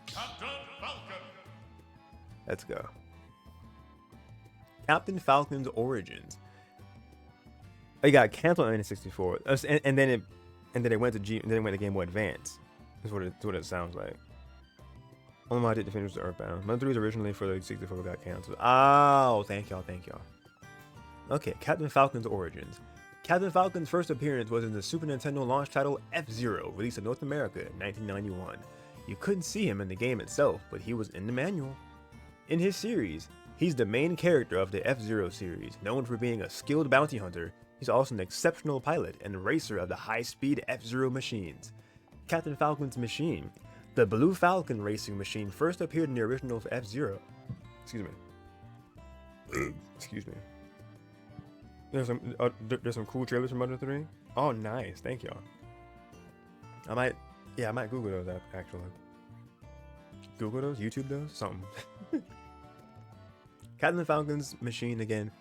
Captain Falcon. Let's go. Captain Falcon's origins. It got canceled in N64, and then it went to Game Boy Advance. That's what it sounds like. Only I did to finish the Earthbound. Mother 3 was originally for the 64, but got canceled. Oh, thank y'all. Okay, Captain Falcon's origins. Captain Falcon's first appearance was in the Super Nintendo launch title F-Zero, released in North America in 1991. You couldn't see him in the game itself, but he was in the manual. In his series, he's the main character of the F-Zero series, known for being a skilled bounty hunter. He's also an exceptional pilot and racer of the high-speed F-Zero machines. Captain Falcon's machine, the Blue Falcon racing machine, first appeared in the original F-Zero. Excuse me. Excuse me. There's some cool trailers from Mother 3. Oh, nice. Thank y'all. I might Google those actually. Google those, YouTube those, something. Captain Falcon's machine again.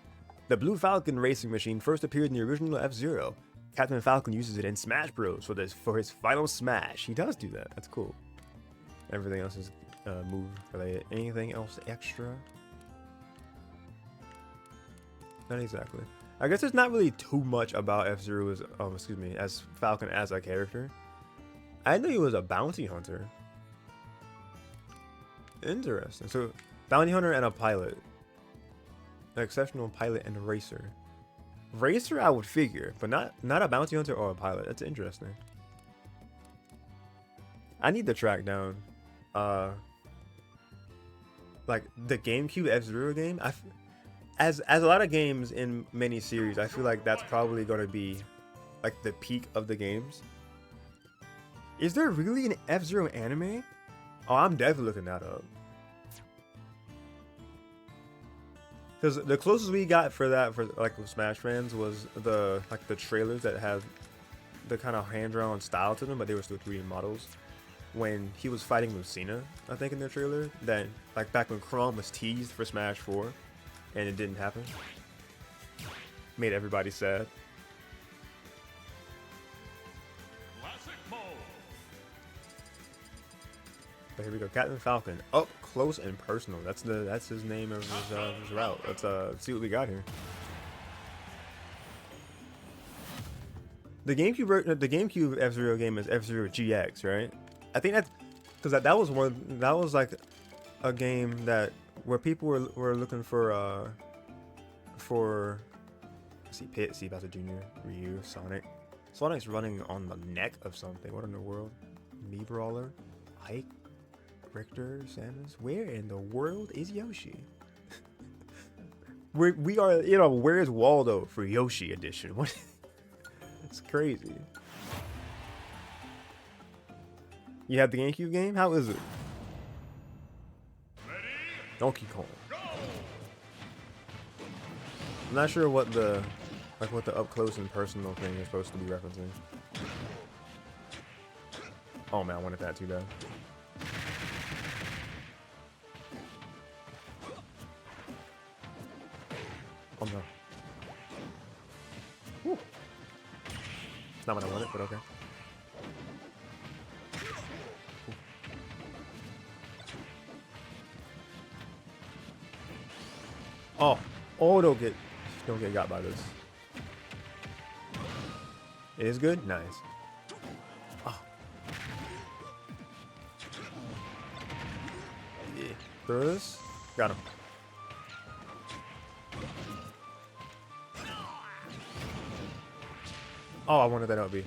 The Blue Falcon racing machine first appeared in the original F-Zero. Captain Falcon uses it in Smash Bros. For his final smash. He does do that. That's cool. Everything else is move related. Anything else extra? Not exactly. I guess there's not really too much about F-Zero as Falcon as a character. I didn't know he was a bounty hunter. Interesting. So, bounty hunter and a pilot. An exceptional pilot and a racer. Racer, I would figure, but not a bounty hunter or a pilot. That's interesting. I need to track down, like the GameCube F-Zero game. As a lot of games in many series, I feel like that's probably going to be like the peak of the games. Is there really an F-Zero anime? Oh, I'm definitely looking that up. Because the closest we got for that, for like Smash fans, was the trailers that had the kind of hand-drawn style to them, but they were still 3D models. When he was fighting Lucina, I think in their trailer, that like back when Chrom was teased for Smash 4, and it didn't happen. Made everybody sad. Classic mode. But here we go, Captain Falcon, up close and personal. That's his name of his route. Let's see what we got here. The GameCube F-Zero game is F-Zero GX, right? I think that's because that was like a game that where people were looking for let's see, Pit, Sea Bowser Jr., Ryu, Sonic. Sonic's running on the neck of something. What in the world? Mii Brawler, Ike, Richter, Samus. Where in the world is Yoshi? we are, you know, where's Waldo for Yoshi edition? What? It's crazy. You have the GameCube game? How is it? Ready? Donkey Kong. Go. I'm not sure what the up close and personal thing is supposed to be referencing. Oh man, I wanted that too bad. Oh no. Woo. It's not what I wanted, but okay. Oh, don't get got by this. It is good? Nice. Oh. Yeah. Throw this. Got him. Oh, I wanted that LB.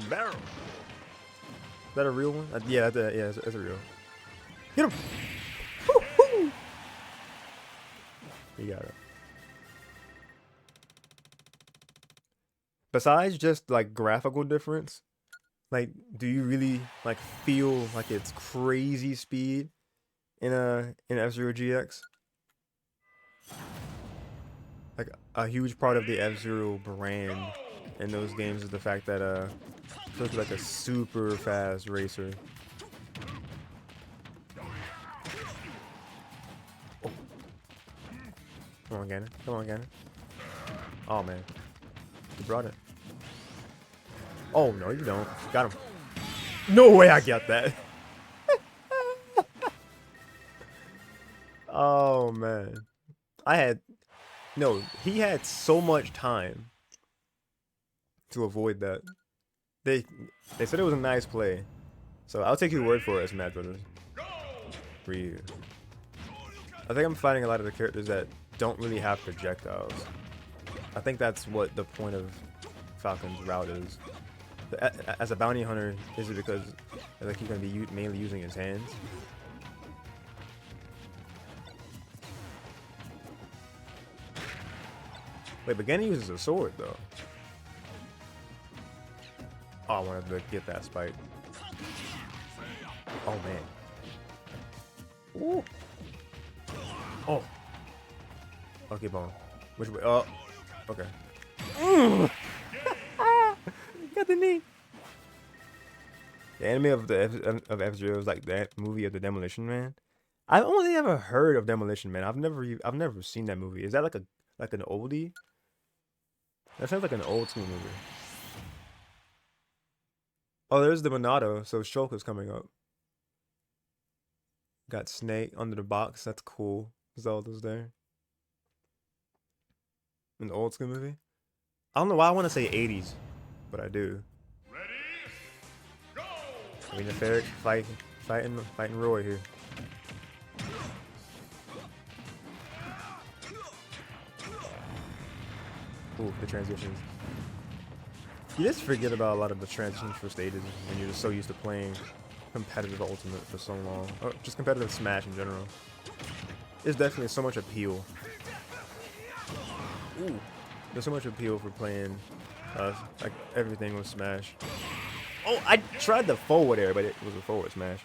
Barrel. Is that a real one? Yeah, it's a real. Get him! Woo-hoo! You got it. Besides just like graphical difference, like, do you really like feel like it's crazy speed in F-Zero GX? Like a huge part of the F-Zero brand in those games is the fact that it's supposed to be like a super fast racer. Oh. Come on, Ganon. Come on, Ganon. Oh man, you brought it. Oh no, you don't. Got him. No way, I got that. Oh man, I had no. He had so much time to avoid that. They they said it was a nice play, so I'll take your word for it, Smash Brothers. Ryu. I think I'm fighting a lot of the characters that don't really have projectiles. I think that's what the point of Falcon's route is. As a bounty hunter, is it because like he's gonna be mainly using his hands? Wait, but Genny uses a sword though. Oh, I wanted to get that spike. Oh man. Ooh. Oh. Okay, bone. Which way? Oh. Okay. Got the knee. The anime of F-Zero is like that movie of the Demolition Man. I've only ever heard of Demolition Man. I've never seen that movie. Is that like an oldie? That sounds like an old school movie. Oh, there's the Monado. So Shulk is coming up. Got Snake under the box. That's cool. Zelda's there. An old school movie. I don't know why I want to say 80s, but I do. Ready? Go! I mean, Ferric fighting Roy here. Ooh, the transitions. You just forget about a lot of the transitions for stages when you're just so used to playing competitive Ultimate for so long. Or just competitive Smash in general. There's definitely so much appeal. Ooh. There's so much appeal for playing like everything with Smash. Oh, I tried the forward air, but it was a forward smash.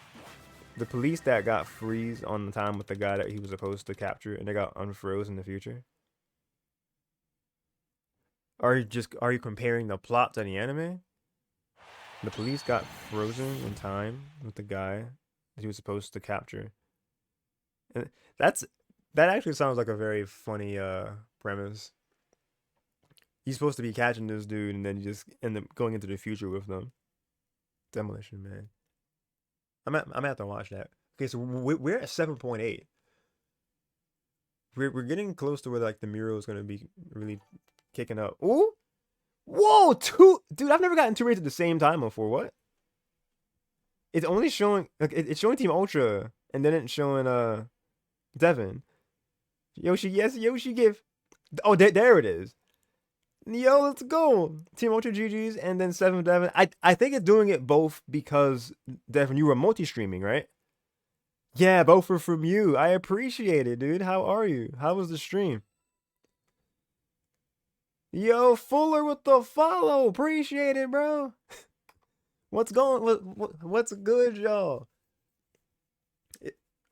The police that got freeze on the time with the guy that he was supposed to capture and they got unfroze in the future. Are you comparing the plot to the anime? The police got frozen in time with the guy that he was supposed to capture. And that actually sounds like a very funny premise. He's supposed to be catching this dude and then you just end up going into the future with them. Demolition Man. I'm gonna have to watch that. Okay, so we're at 7.8. We're getting close to where like the mural is gonna be really kicking up. Ooh, whoa, dude! I've never gotten 2 raids at the same time before. What? It's only showing like it's showing Team Ultra and then it's showing Devin. Yoshi, yes, Yoshi give. Oh, there it is. Yo, let's go. Team Ultra GG's and then 7 Devin. I think it's doing it both because Devin, you were multi-streaming, right? Yeah, both are from you. I appreciate it, dude. How are you? How was the stream? Yo, Fuller with the follow. Appreciate it, bro. What's what's good, y'all?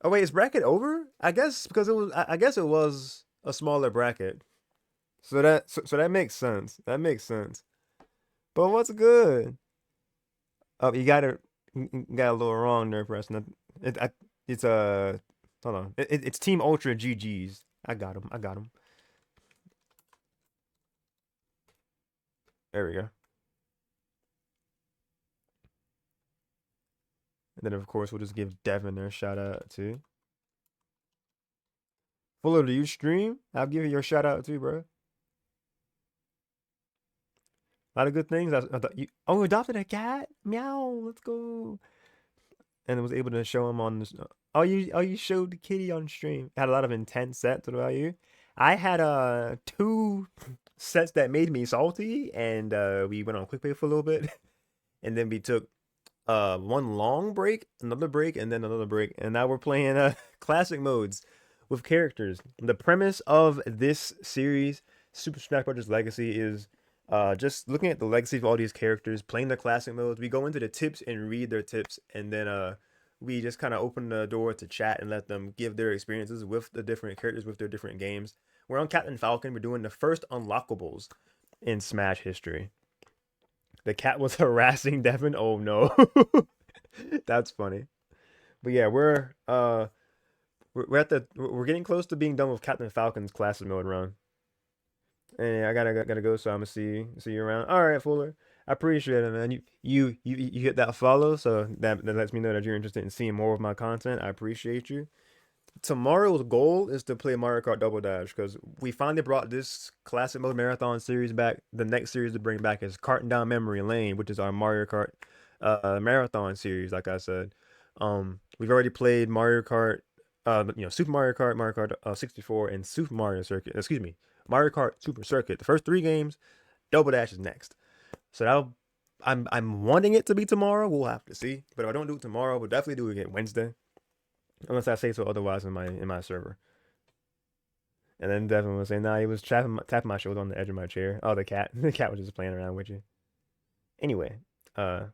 Oh wait, is bracket over? I guess because I guess it was a smaller bracket. So that makes sense. That makes sense. But what's good? Oh, you got a little wrong there, Preston. It's hold on. It's Team Ultra GG's. I got him. I got him. There we go. And then of course we'll just give Devin their shout out too. Fuller, do you stream? I'll give you your shout out too, bro. A lot of good things. I thought you adopted a cat. Meow. Let's go. And was able to show him on this. Oh, you showed the kitty on stream. Had a lot of intense sets. What about you? I had 2 sets that made me salty, and we went on quick play for a little bit, and then we took one long break, another break, and then another break, and now we're playing classic modes with characters. The premise of this series, Super Smash Bros. Legacy, is just looking at the legacy of all these characters, playing the classic modes. We go into the tips and read their tips, and then we just kind of open the door to chat and let them give their experiences with the different characters with their different games. We're on Captain Falcon. We're doing the first unlockables in Smash history. The cat was harassing Devin. Oh no, that's funny. But yeah, we're getting close to being done with Captain Falcon's classic mode run. And I gotta go, so I'm gonna see you around. All right, Fuller. I appreciate it, man. You hit that follow, so that lets me know that you're interested in seeing more of my content. I appreciate you. Tomorrow's goal is to play Mario Kart Double Dash because we finally brought this classic mode marathon series back. The next series to bring back is Karting Down Memory Lane, which is our Mario Kart marathon series. Like I said, we've already played Mario Kart, Super Mario Kart, Mario Kart 64, and Super Mario Circuit. Excuse me, Mario Kart Super Circuit. The first three games. Double Dash is next. So that'll. I'm wanting it to be tomorrow. We'll have to see. But if I don't do it tomorrow, we'll definitely do it again Wednesday. Unless I say so otherwise in my server. And then Devin was saying, nah, he was tapping my shoulder on the edge of my chair. Oh, the cat. The cat was just playing around with you. Anyway, Tail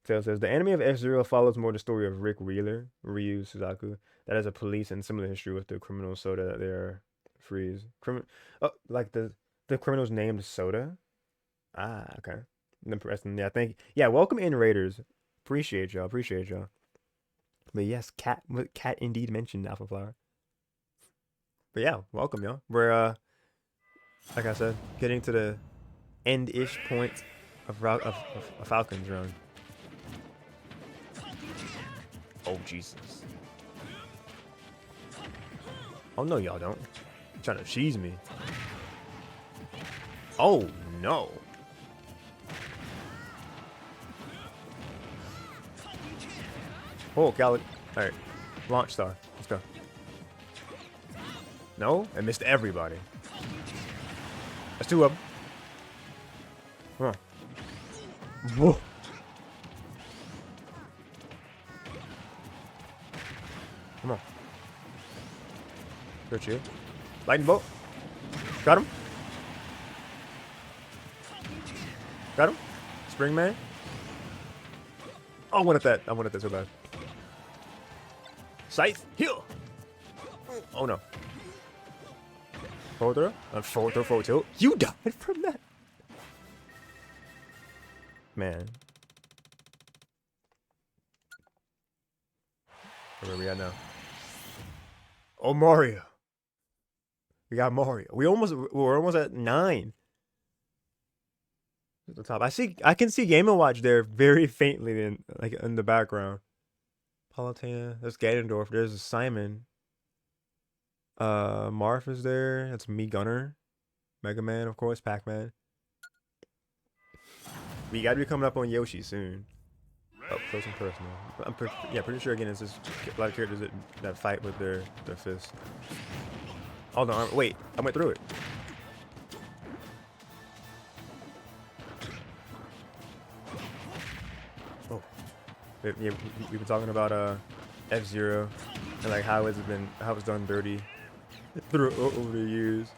says, the anime of F-Zero follows more the story of Rick Wheeler, Ryu Suzaku, that has a police and similar history with the criminal Soda that they are freeze. Like the criminal's named Soda? Ah, okay. Interesting. Yeah, welcome in, Raiders. Appreciate y'all. But yes, cat indeed mentioned Alpha Flower. But yeah, welcome y'all. We're like I said, getting to the end-ish point of Falcon's run. Oh Jesus! Oh no, y'all don't. You're trying to cheese me. Oh no! Oh, Khaled. Alright. Launch star. Let's go. No? I missed everybody. That's two of them. Come on. Whoa. Come on. Good you. Lightning bolt. Got him. Got him. Spring man. Oh, I wanted that so bad. Scythe, heal! Oh no. Forward throw? Forward tilt. You died from that! Man. Where are we at now? Oh, Mario. We got Mario. We're almost at 9. At the top. I can see Game & Watch there very faintly in the background. Palutena, there's Ganondorf, there's Simon. Marth is there. That's me, Gunner. Mega Man, of course, Pac-Man. We gotta be coming up on Yoshi soon. Up close and personal. I'm pretty sure again it's just a lot of characters that fight with their fists. Oh no, wait, I went through it. Oh. Yeah, we've been talking about F-Zero and like how it's done dirty over the years.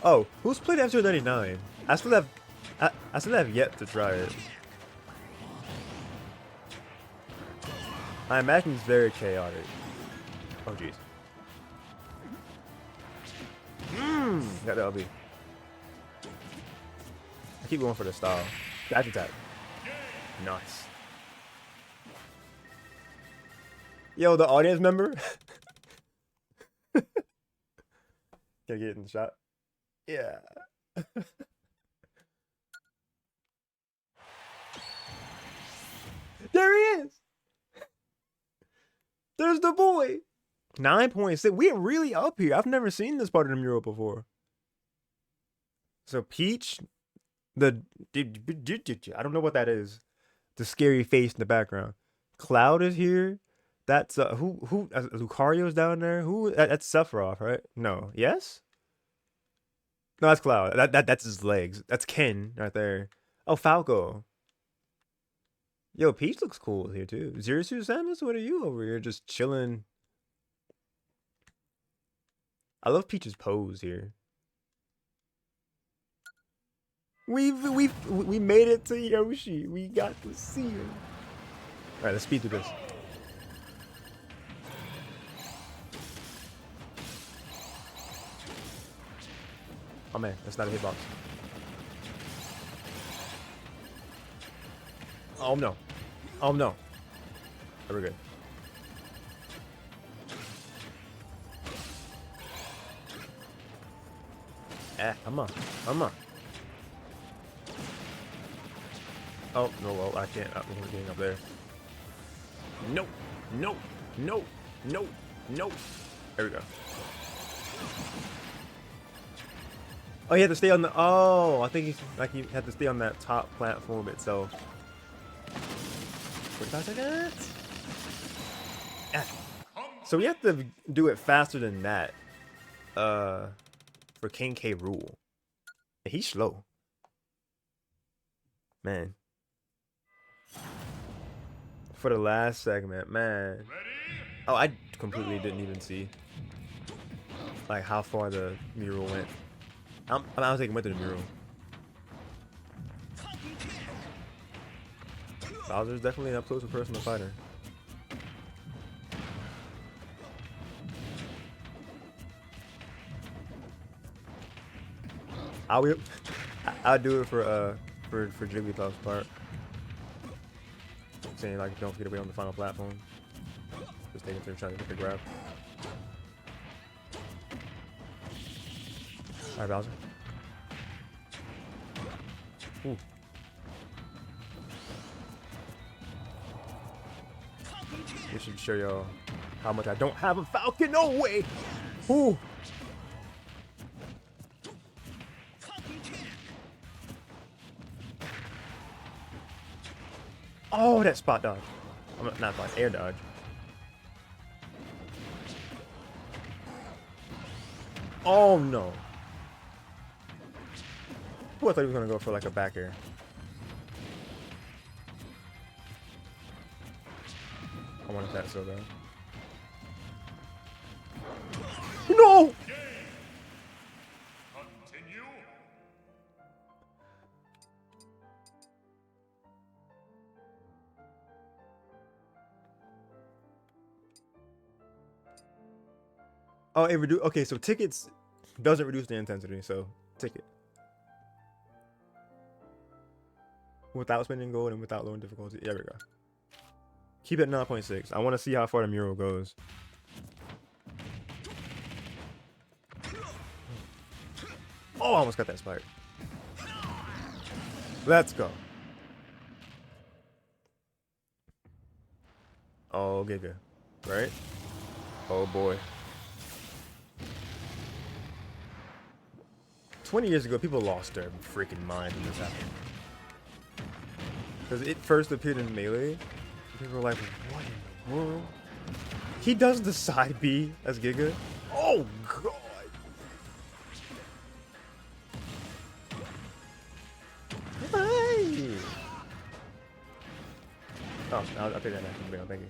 Oh, who's played F-Zero 99? I still have yet to try it. I imagine it's very chaotic. Oh jeez. Got the LB. I keep going for the style. Dash attack. Nice. Yo, the audience member. Can I get it in the shot? Yeah. There he is. There's the boy. 9.6. We're really up here. I've never seen this part of the mural before. So Peach, I don't know what that is. The scary face in the background. Cloud is here. That's who Lucario's down there. That's Sephiroth, right? No. Yes? No, that's Cloud. That's his legs. That's Ken right there. Oh, Falco. Yo, Peach looks cool here too. Zero Suit Samus, what are you over here just chilling? I love Peach's pose here. We made it to Yoshi. We got to see him. All right, let's speed through this. Oh man, that's not a hitbox. Oh no. Oh no. We're good. Come on. Come on. Oh, no, well, I can't. I'm getting up there. Nope. Nope. Nope. Nope. Nope. There we go. Oh, he had to stay on the... Oh, I think he's like he had to stay on that top platform itself. 45 seconds? So we have to do it faster than that. For King K. Rool. He's slow. Man. For the last segment, man. Oh, I completely didn't even see like how far the mural went. I was thinking went to the mural. Bowser's definitely an up close and personal fighter. I'll do it for Jigglypuff's part. Saying like don't forget to wait on the final platform. Just taking turn trying to get the grab. Alright, Bowser. Ooh. This should show y'all how much I don't have a Falcon. No way! Ooh. Oh, that spot dodge. I'm not spot, air dodge. Oh no. Ooh, I thought he was gonna go for like a back air. I wanted that so bad. No! Continue. Oh, it reduce. Okay, so tickets doesn't reduce the intensity. So ticket without spending gold and without lowering difficulty. There we go. Keep it 9.6. I want to see how far the mural goes. Oh, I almost got that spike. Let's go. Oh, Giga. Right? Oh boy. 20 years ago, people lost their freaking mind when this happened. Because it first appeared in Melee. People were like, what in the world? He does the side B as Giga. Oh, God. Hey. Oh, I'll take that next. Thank you.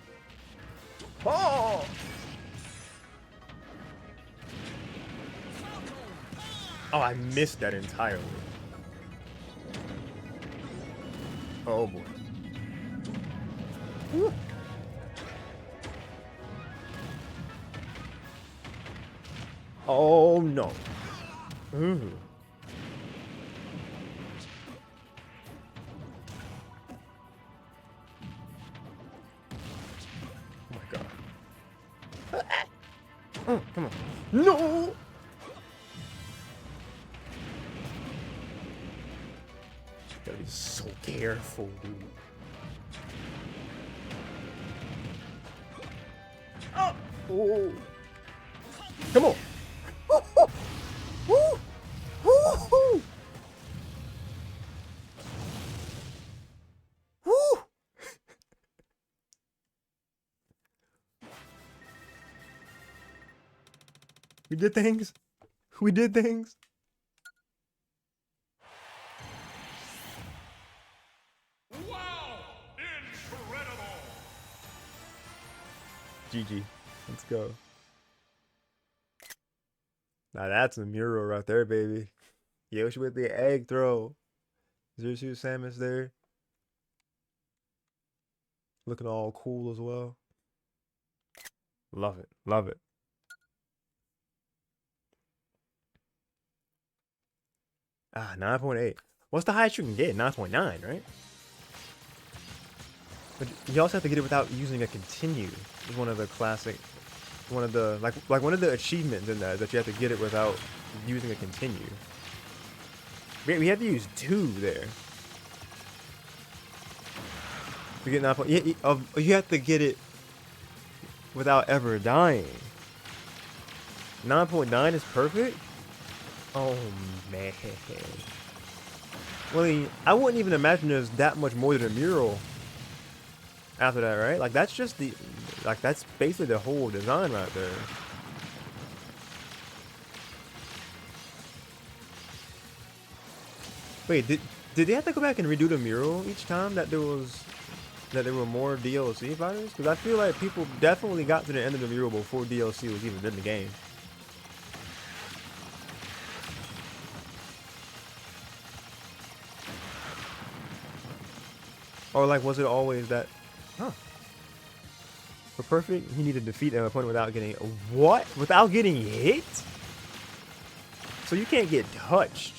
Oh! Oh, I missed that entirely. Oh boy. Woo. Oh no. Ooh. Oh my god. Oh, come on. No! Gotta be so careful, dude. Oh! Oh. Come on! Woo! Woo! Woo! We did things. We did things. Wow! Incredible! GG. Let's go. Now that's a mural right there, baby. Yoshi with the egg throw. Zero Suit Samus there. Looking all cool as well. Love it. Love it. Ah, 9.8. What's the highest you can get? 9.9, right? But you also have to get it without using a continue. It's one of the classic, one of the like one of the achievements in that you have to get it without using a continue. We have to use 2 there. To get 9 point. Yeah, you have to get it without ever dying. 9.9 is perfect? Oh, man. Well, I wouldn't even imagine there's that much more than a mural after that, right? Like, that's just the... Like, that's basically the whole design right there. Wait, did they have to go back and redo the mural each time that there were more DLC fighters? Because I feel like people definitely got to the end of the mural before DLC was even in the game. Or like, was it always that? Huh. For perfect, he needed to defeat an opponent without getting what? Without getting hit? So you can't get touched.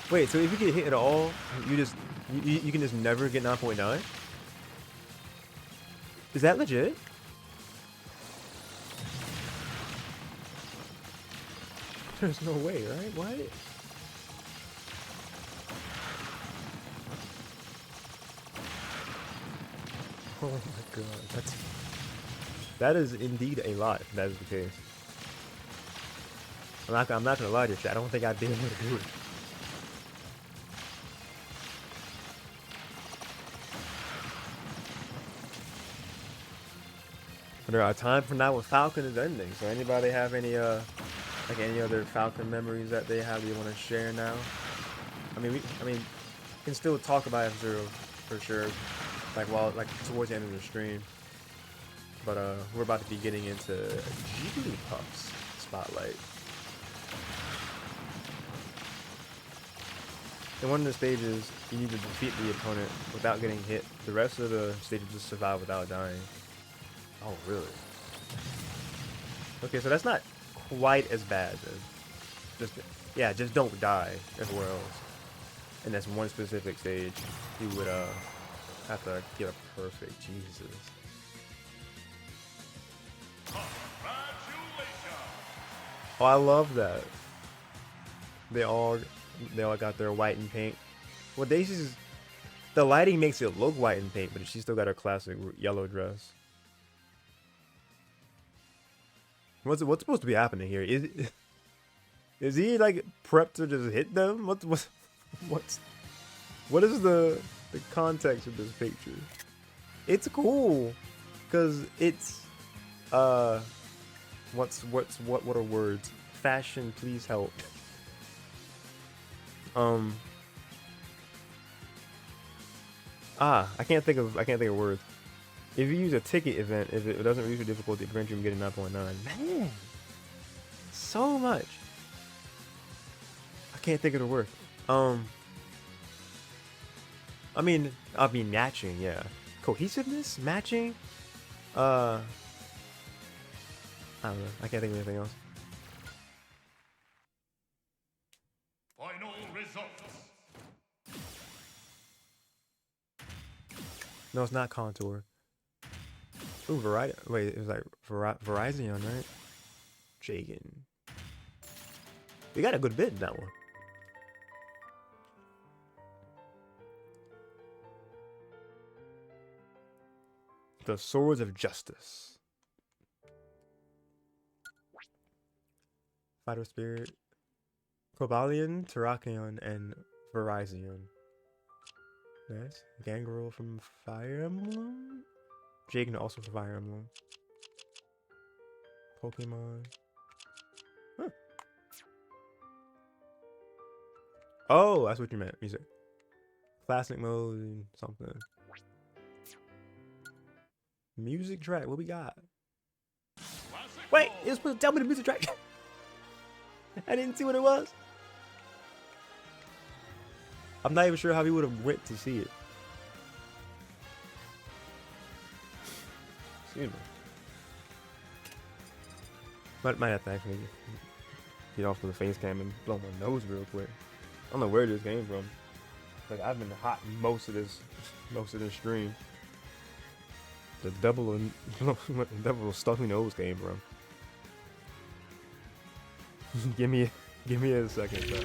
Wait, so if you get hit at all, you can just never get 9.9? Is that legit? There's no way, right? What? Oh my god, that is indeed a lot. If that is the case. I'm not gonna lie to you. I don't think I'd be able to do it. But time for now with Falcon is ending. So anybody have any like any other Falcon memories that they have you want to share now? I mean, we can still talk about F-Zero for sure. Like towards the end of the stream. But we're about to be getting into Jigglypuff's spotlight. In one of the stages, you need to defeat the opponent without getting hit. The rest of the stages just survive without dying. Oh, really? Okay, so that's not quite as bad as just don't die everywhere else. And that's one specific stage. You would have to get a perfect. Jesus. Oh, I love that. They all got their white and pink. Well, Daisy's the lighting makes it look white and pink, but she still got her classic yellow dress. What's supposed to be happening here? Is he like prepped to just hit them? What is the context of this picture? It's cool, cause it's what are words? Fashion, please help. I can't think of words. If you use a ticket event, if it doesn't reduce your difficulty, it prevents you from getting 9.9. Man, so much. I can't think of the word. I mean matching, yeah. Cohesiveness, matching. I don't know. I can't think of anything else. Final results. No, it's not Contour. Ooh, Variety. Wait, it was like Verizon, right? Jagan. We got a good bit in that one. The Swords of Justice. Fighter Spirit. Cobalion, Terrakion, and Verizon. Nice. Gangrel from Fire Emblem. Jagan also from Fire Emblem. Pokemon. Huh. Oh, that's what you meant. Music. Classic mode and something. Music track. What we got? Wait, you're supposed to tell me the music track. I didn't see what it was. I'm not even sure how he would have went to see it. Excuse me. Might have to actually get off of the face cam and blow my nose real quick. I don't know where this came from. Like, I've been hot most of this stream. The double stuffy nose came from. Give me a second, bro.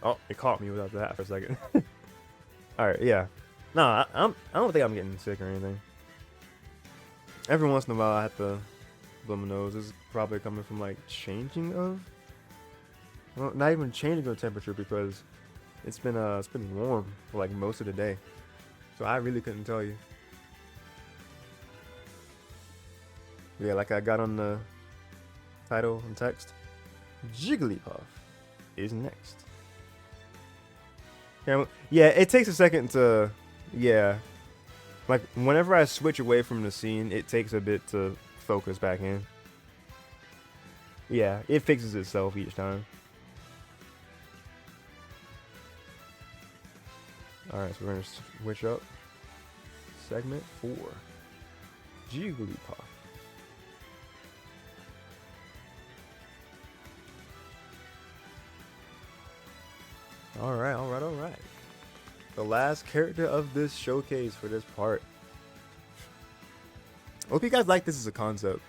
Oh, it caught me without that for a second. All right, yeah. No, I don't think I'm getting sick or anything. Every once in a while, I have to blow my nose. This is probably coming from like changing of, well, not even changing of temperature because it's been warm for like most of the day, so I really couldn't tell you. Yeah, like I got on the title and text, Jigglypuff is next. Yeah, it takes a second to, yeah. Like, whenever I switch away from the scene, it takes a bit to focus back in. Yeah, it fixes itself each time. Alright, so we're gonna switch up. Segment 4. Jigglypuff. Alright. The last character of this showcase for this part. I hope you guys like this as a concept.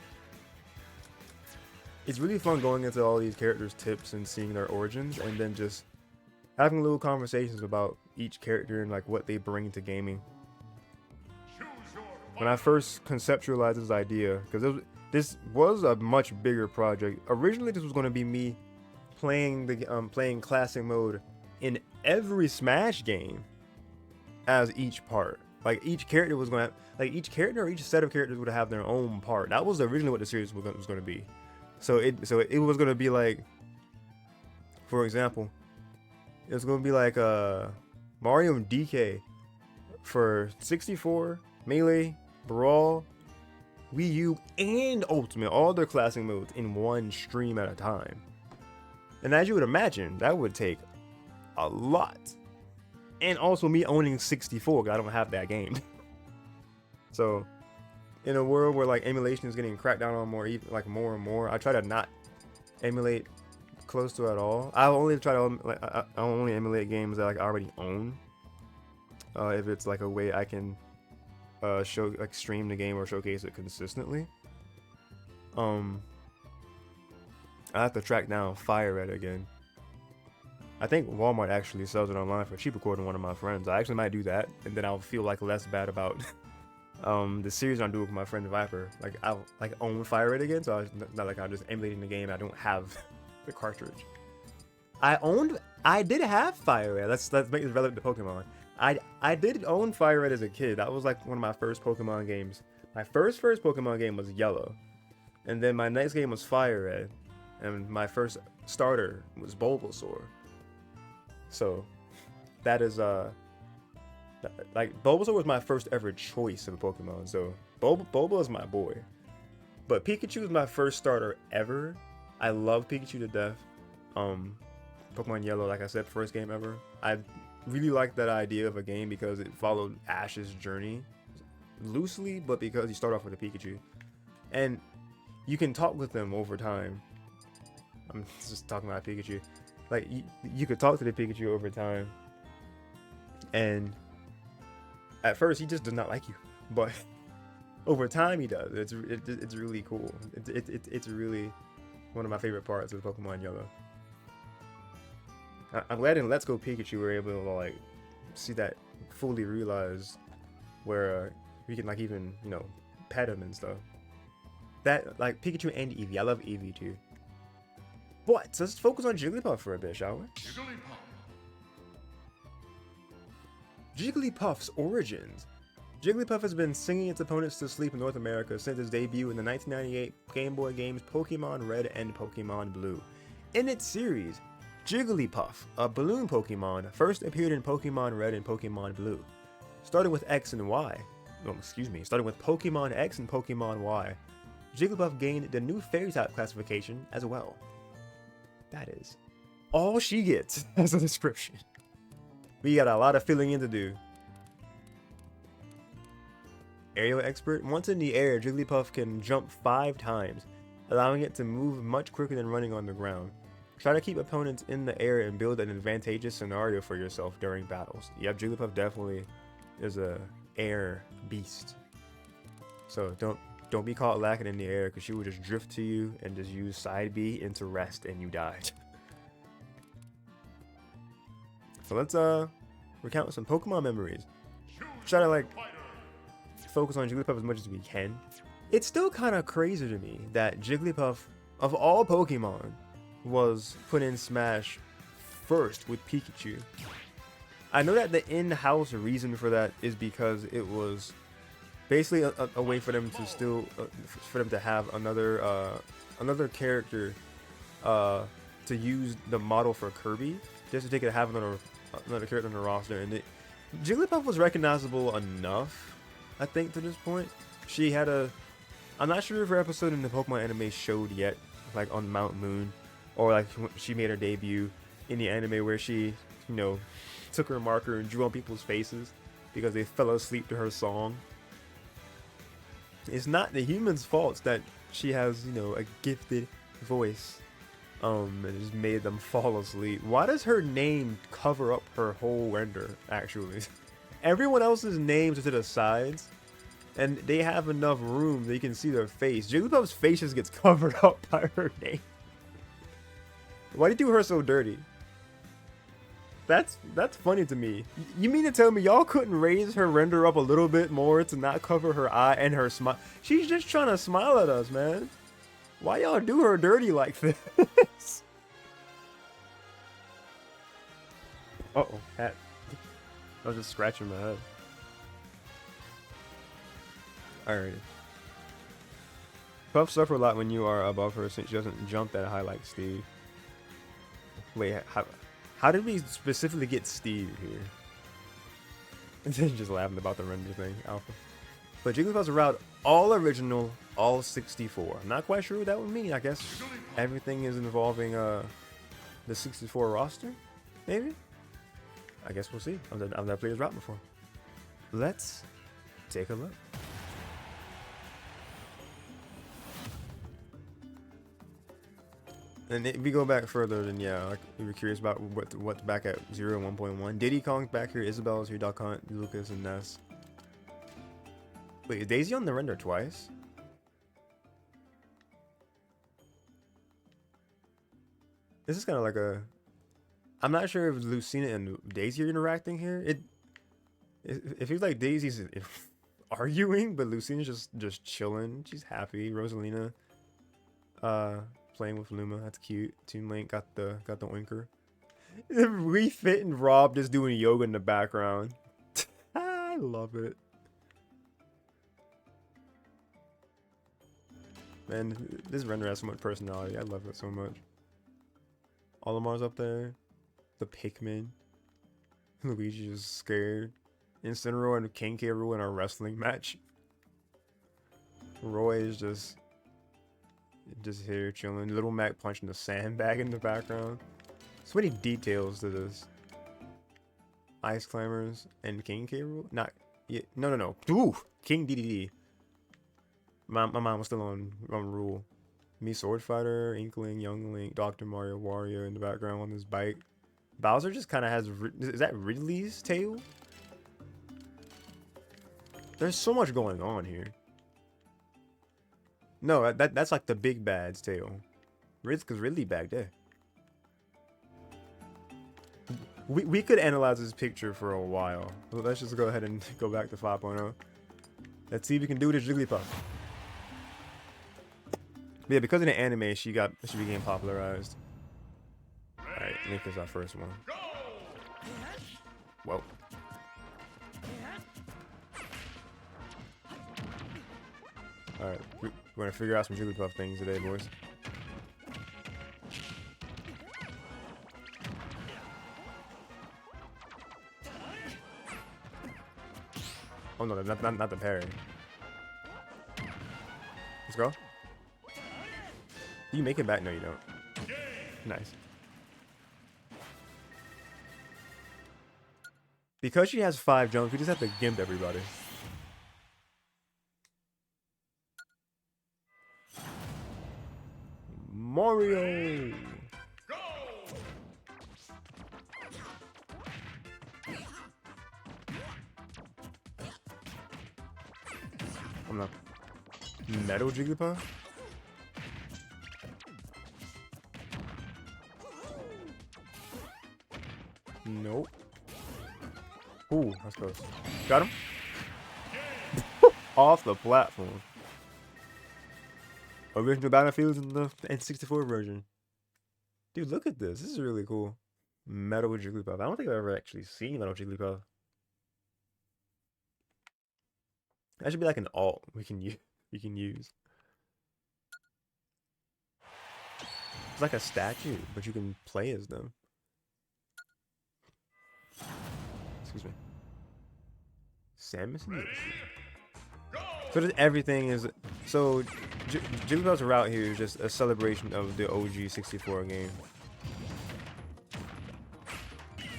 It's really fun going into all these characters' tips and seeing their origins, and then just having little conversations about each character and like what they bring to gaming. When I first conceptualized this idea, because this was a much bigger project. Originally, this was going to be me playing the playing classic mode in every Smash game as each part. Like each character was going to, like each character or each set of characters would have their own part. That was originally what the series was going to be. So it was going to be like, for example, it was going to be like Mario and DK for 64, Melee, Brawl, Wii U, and Ultimate, all their classic modes in one stream at a time. And as you would imagine, that would take a lot. And also me owning 64, because I don't have that game. So, in a world where like emulation is getting cracked down on more and more, I try to not emulate close to at all. I only try to I only emulate games that like I already own. If it's like a way I can stream the game or showcase it consistently. I have to track down Fire Red again. I think Walmart actually sells it online for cheaper according to one of my friends. I actually might do that, and then I'll feel like less bad about the series I'm doing with my friend Viper. Like I'll like own Fire Red again, so it's not like I'm just emulating the game. I don't have the cartridge. I did have Fire Red. Let's make this relevant to Pokemon. I did own Fire Red as a kid. That was like one of my first Pokemon games. My first Pokemon game was Yellow, and then my next game was Fire Red, and my first starter was Bulbasaur. So, that is like Bulbasaur was my first ever choice of a Pokemon. So Bulba is my boy, but Pikachu is my first starter ever. I love Pikachu to death. Pokemon Yellow, like I said, first game ever. I really liked that idea of a game because it followed Ash's journey loosely, but because you start off with a Pikachu, and you can talk with them over time. I'm just talking about Pikachu. Like you could talk to the Pikachu over time, and at first he just does not like you, but over time he does. It's really cool. It's really one of my favorite parts of Pokemon Yellow. I'm glad in Let's Go Pikachu we're able to like see that fully realized, where we can like even pet him and stuff. That like Pikachu and Eevee. I love Eevee too. But let's focus on Jigglypuff for a bit, shall we? Jigglypuff's origins. Jigglypuff has been singing its opponents to sleep in North America since its debut in the 1998 Game Boy games Pokemon Red and Pokemon Blue. In its series, Jigglypuff, a balloon Pokemon, first appeared in Pokemon Red and Pokemon Blue. Starting with starting with Pokemon X and Pokemon Y, Jigglypuff gained the new Fairy-type classification as well. That is all she gets as a description. We got a lot of filling in to do. Aerial Expert. Once in the air, Jigglypuff can jump 5 times, allowing it to move much quicker than running on the ground. Try to keep opponents in the air and build an advantageous scenario for yourself during battles. Yep, Jigglypuff definitely is a air beast. So don't be caught lacking in the air, because she will just drift to you and just use side B into rest and you died. So let's recount some Pokemon memories. Try to like focus on Jigglypuff as much as we can. It's still kind of crazy to me that Jigglypuff, of all Pokemon, was put in Smash first with Pikachu. I know that the in-house reason for that is because it was basically a way for them to still for them to have another character to use the model for Kirby, just so they could have another character on the roster. And Jigglypuff was recognizable enough, I think, to this point. She had I'm not sure if her episode in the Pokemon anime showed yet, like on Mount Moon, or like she made her debut in the anime where she, you know, took her marker and drew on people's faces because they fell asleep to her song. It's not the humans' fault that she has, you know, a gifted voice. And just made them fall asleep. Why does her name cover up her whole render, actually? Everyone else's names are to the sides, and they have enough room that you can see their face. Jigglypuff's face just gets covered up by her name. Why do you do her so dirty? That's funny to me. You mean to tell me y'all couldn't raise her render up a little bit more to not cover her eye and her smile? She's just trying to smile at us, man. Why y'all do her dirty like this? Uh-oh, hat. I was just scratching my head. Alrighty. Puff suffer a lot when you are above her since she doesn't jump that high like Steve. Wait, how did we specifically get Steve here? Just laughing about the render thing, Alpha. But Jigglypuff's route all original, all 64. I'm not quite sure what that would mean. I guess everything is involving the 64 roster, maybe? I guess we'll see. I've never played this route before. Let's take a look. And if we go back further, then yeah, like, we were curious about what's back at 0 and 1.1. Diddy Kong's back here, Isabel's here, Duck Hunt, Lucas, and Ness. Wait, is Daisy on the render twice? This is kind of like a... I'm not sure if Lucina and Daisy are interacting here. It feels like Daisy's arguing, but Lucina's just chilling. She's happy. Rosalina playing with Luma. That's cute. Toon Link got the oinker. Refit and Rob just doing yoga in the background. I love it. Man, this render has so much personality. I love it so much. Olimar's up there. The Pikmin. Luigi is scared. Incineroar and King K. Rool in a wrestling match. Roy is just here chilling. Little Mac punching the sandbag in the background. So many details to this. Ice Climbers and King K. Rool. Not yet. No. Ooh, King DDD. My mom was still on Rule. Me, Sword Fighter, Inkling, Young Link, Dr. Mario, Wario in the background on his bike. Bowser just kind of has... Is that Ridley's tail? There's so much going on here. No, that's like the big bad's tail. Because Ridley back there. We could analyze this picture for a while. Let's just go ahead and go back to 5.0. Let's see if we can do this Jigglypuff. But yeah, because of the anime, she became popularized. Alright, Link is our first one. Whoa. Alright, we're gonna figure out some Jigglypuff things today, boys. Oh no, not the parry. Let's go. Do you make it back? No, you don't. Nice. Because she has 5 jumps, we just have to gimp everybody. Mario! I'm not... Metal Jigglypuff? Nope. Ooh, that's close. Got him. Off the platform. Original Battlefields in the N64 version. Dude, look at this. This is really cool. Metal Jigglypuff. I don't think I've ever actually seen Metal Jigglypuff. That should be like an alt we can use. It's like a statue, but you can play as them. Excuse me. Samus and Yoshi. So just everything is so. Jigglypuff's route here is just a celebration of the OG 64 game.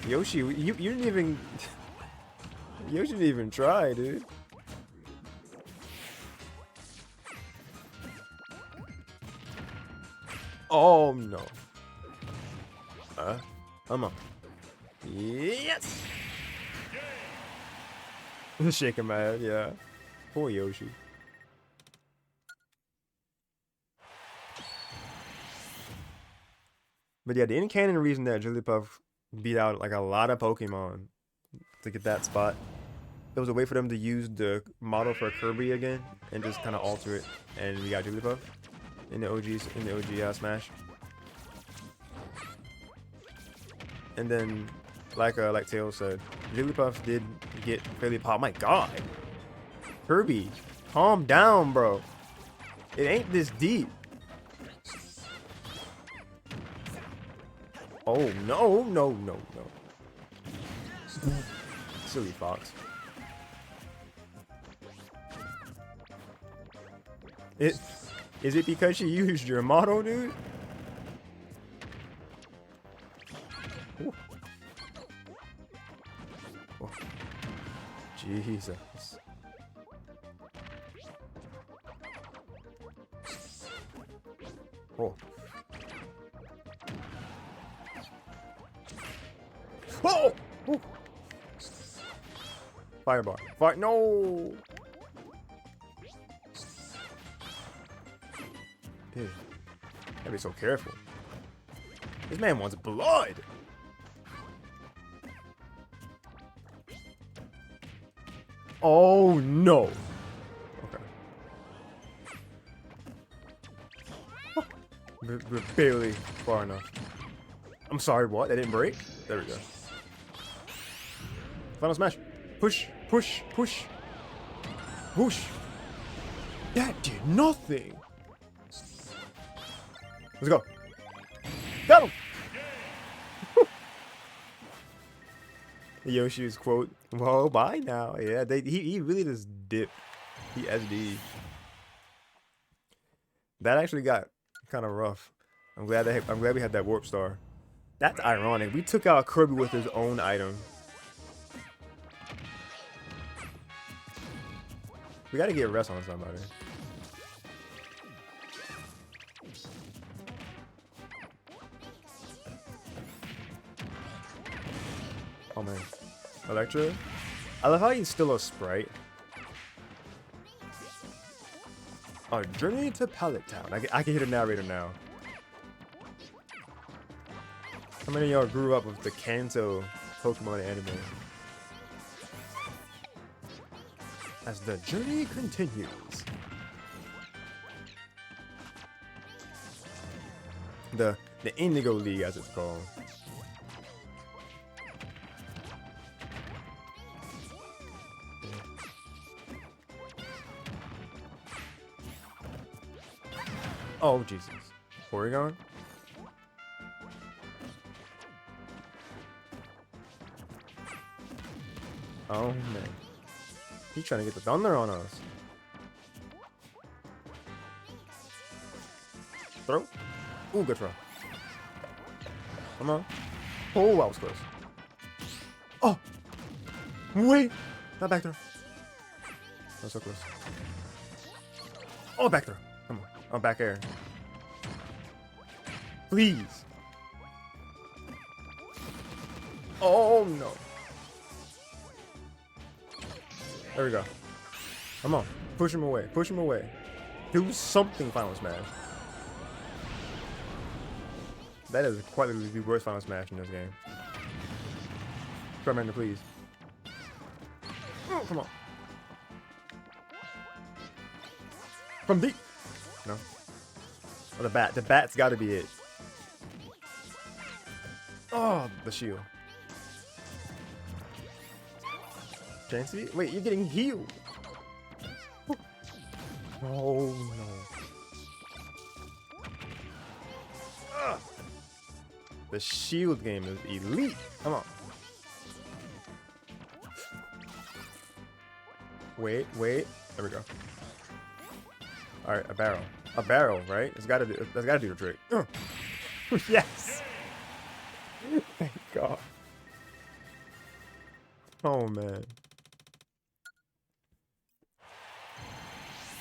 Yoshi, you didn't even. Yoshi didn't even try, dude. Oh no. I'm up. Yes. Shaking my head, yeah. Poor Yoshi. But yeah, the in-canon reason that Jigglypuff beat out like a lot of Pokemon to get that spot, it was a way for them to use the model for Kirby again and just kind of alter it, and we got Jigglypuff in the OG Smash. And then, like Tails said, Jigglypuff did get fairly pop. My God, Kirby, calm down, bro. It ain't this deep. Oh no, no, no, no. Silly fox. Is it because she used your model, dude? Ooh. Oh. Jesus. Oh. Oh! Ooh. Fireball. Fire. No! Dude. Gotta be so careful. This man wants blood! Oh no! Okay. We're barely far enough. I'm sorry, what? That didn't break? There we go. Final smash. Push, push, push. Whoosh. That did nothing. Let's go. Got him. Yoshi's quote, "Well, bye now." Yeah, he really just dipped. He SD. That actually got kind of rough. I'm glad we had that warp star. That's ironic. We took out Kirby with his own item. We gotta get rest on somebody. Oh man. Electra? I love how he's still a sprite. Oh, Journey to Pallet Town. I can hear the narrator now. How many of y'all grew up with the Kanto Pokemon anime? As the journey continues. The Indigo League, as it's called. Oh Jesus, Porygon. Oh man, he's trying to get the thunder on us. Throw. Ooh, good throw. Come on. Oh, that was close. Oh, wait, not back throw. That's so close. Oh, back throw. Come on. Oh, back air. Please. Oh no. There we go. Come on. Push him away. Push him away. Do something, Final Smash. That is quite literally the worst Final Smash in this game. Charmander, please. Oh, come on. From deep. No. Oh, the bat. The bat's got to be it. Oh, the shield. Chansey? Wait, you're getting healed. Oh, no. Ugh. The shield game is elite. Come on. Wait. There we go. All right, a barrel. A barrel, right? It's gotta do. That's gotta do the trick. Yes. Thank God. Oh man.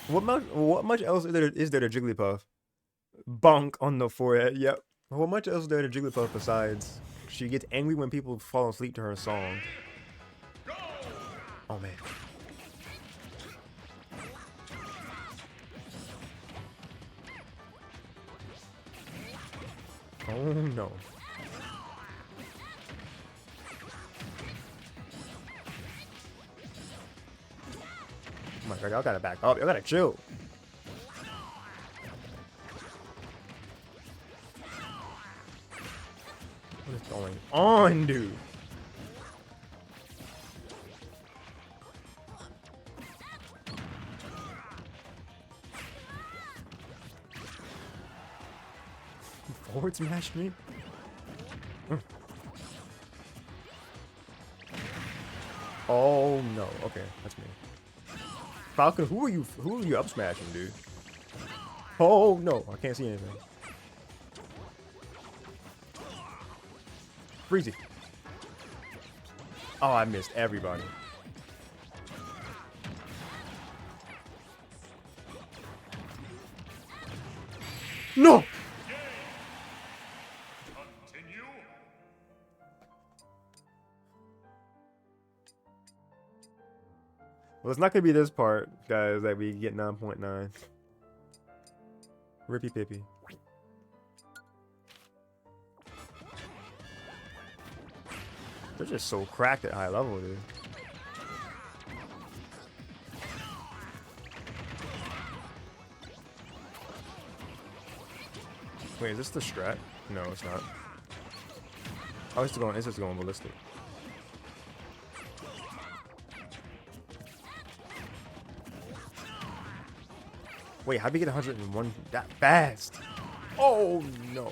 What much else is there to Jigglypuff? Bonk on the forehead. Yep. What much else is there to Jigglypuff besides she gets angry when people fall asleep to her song? Oh man. Oh no. Oh my god, y'all gotta back up. Y'all gotta chill. What is going on, dude? Forward smash me? Oh no. Okay, that's me. Falcon, who are you up smashing, dude? Oh no, I can't see anything. Freezy. Oh, I missed everybody. No! Continue. Well, it's not gonna be this part, guys, that we get 9.9. Rippy Pippy. They're just so cracked at high level, dude. Wait, is this the strat? No, it's not. Oh, it's just going ballistic. Wait, how'd we get 101 that fast? Oh no.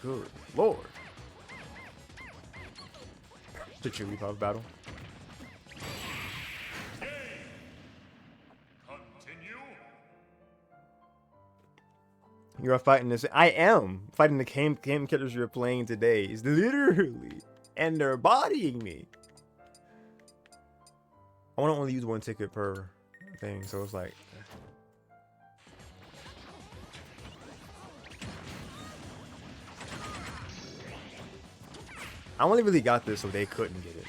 Good lord. The Jigglypuff battle. Continue. You're fighting this. I am fighting the game killers you're playing today. Is literally, and they're bodying me. I want to only use one ticket per thing, so it's like. I only really got this so they couldn't get it.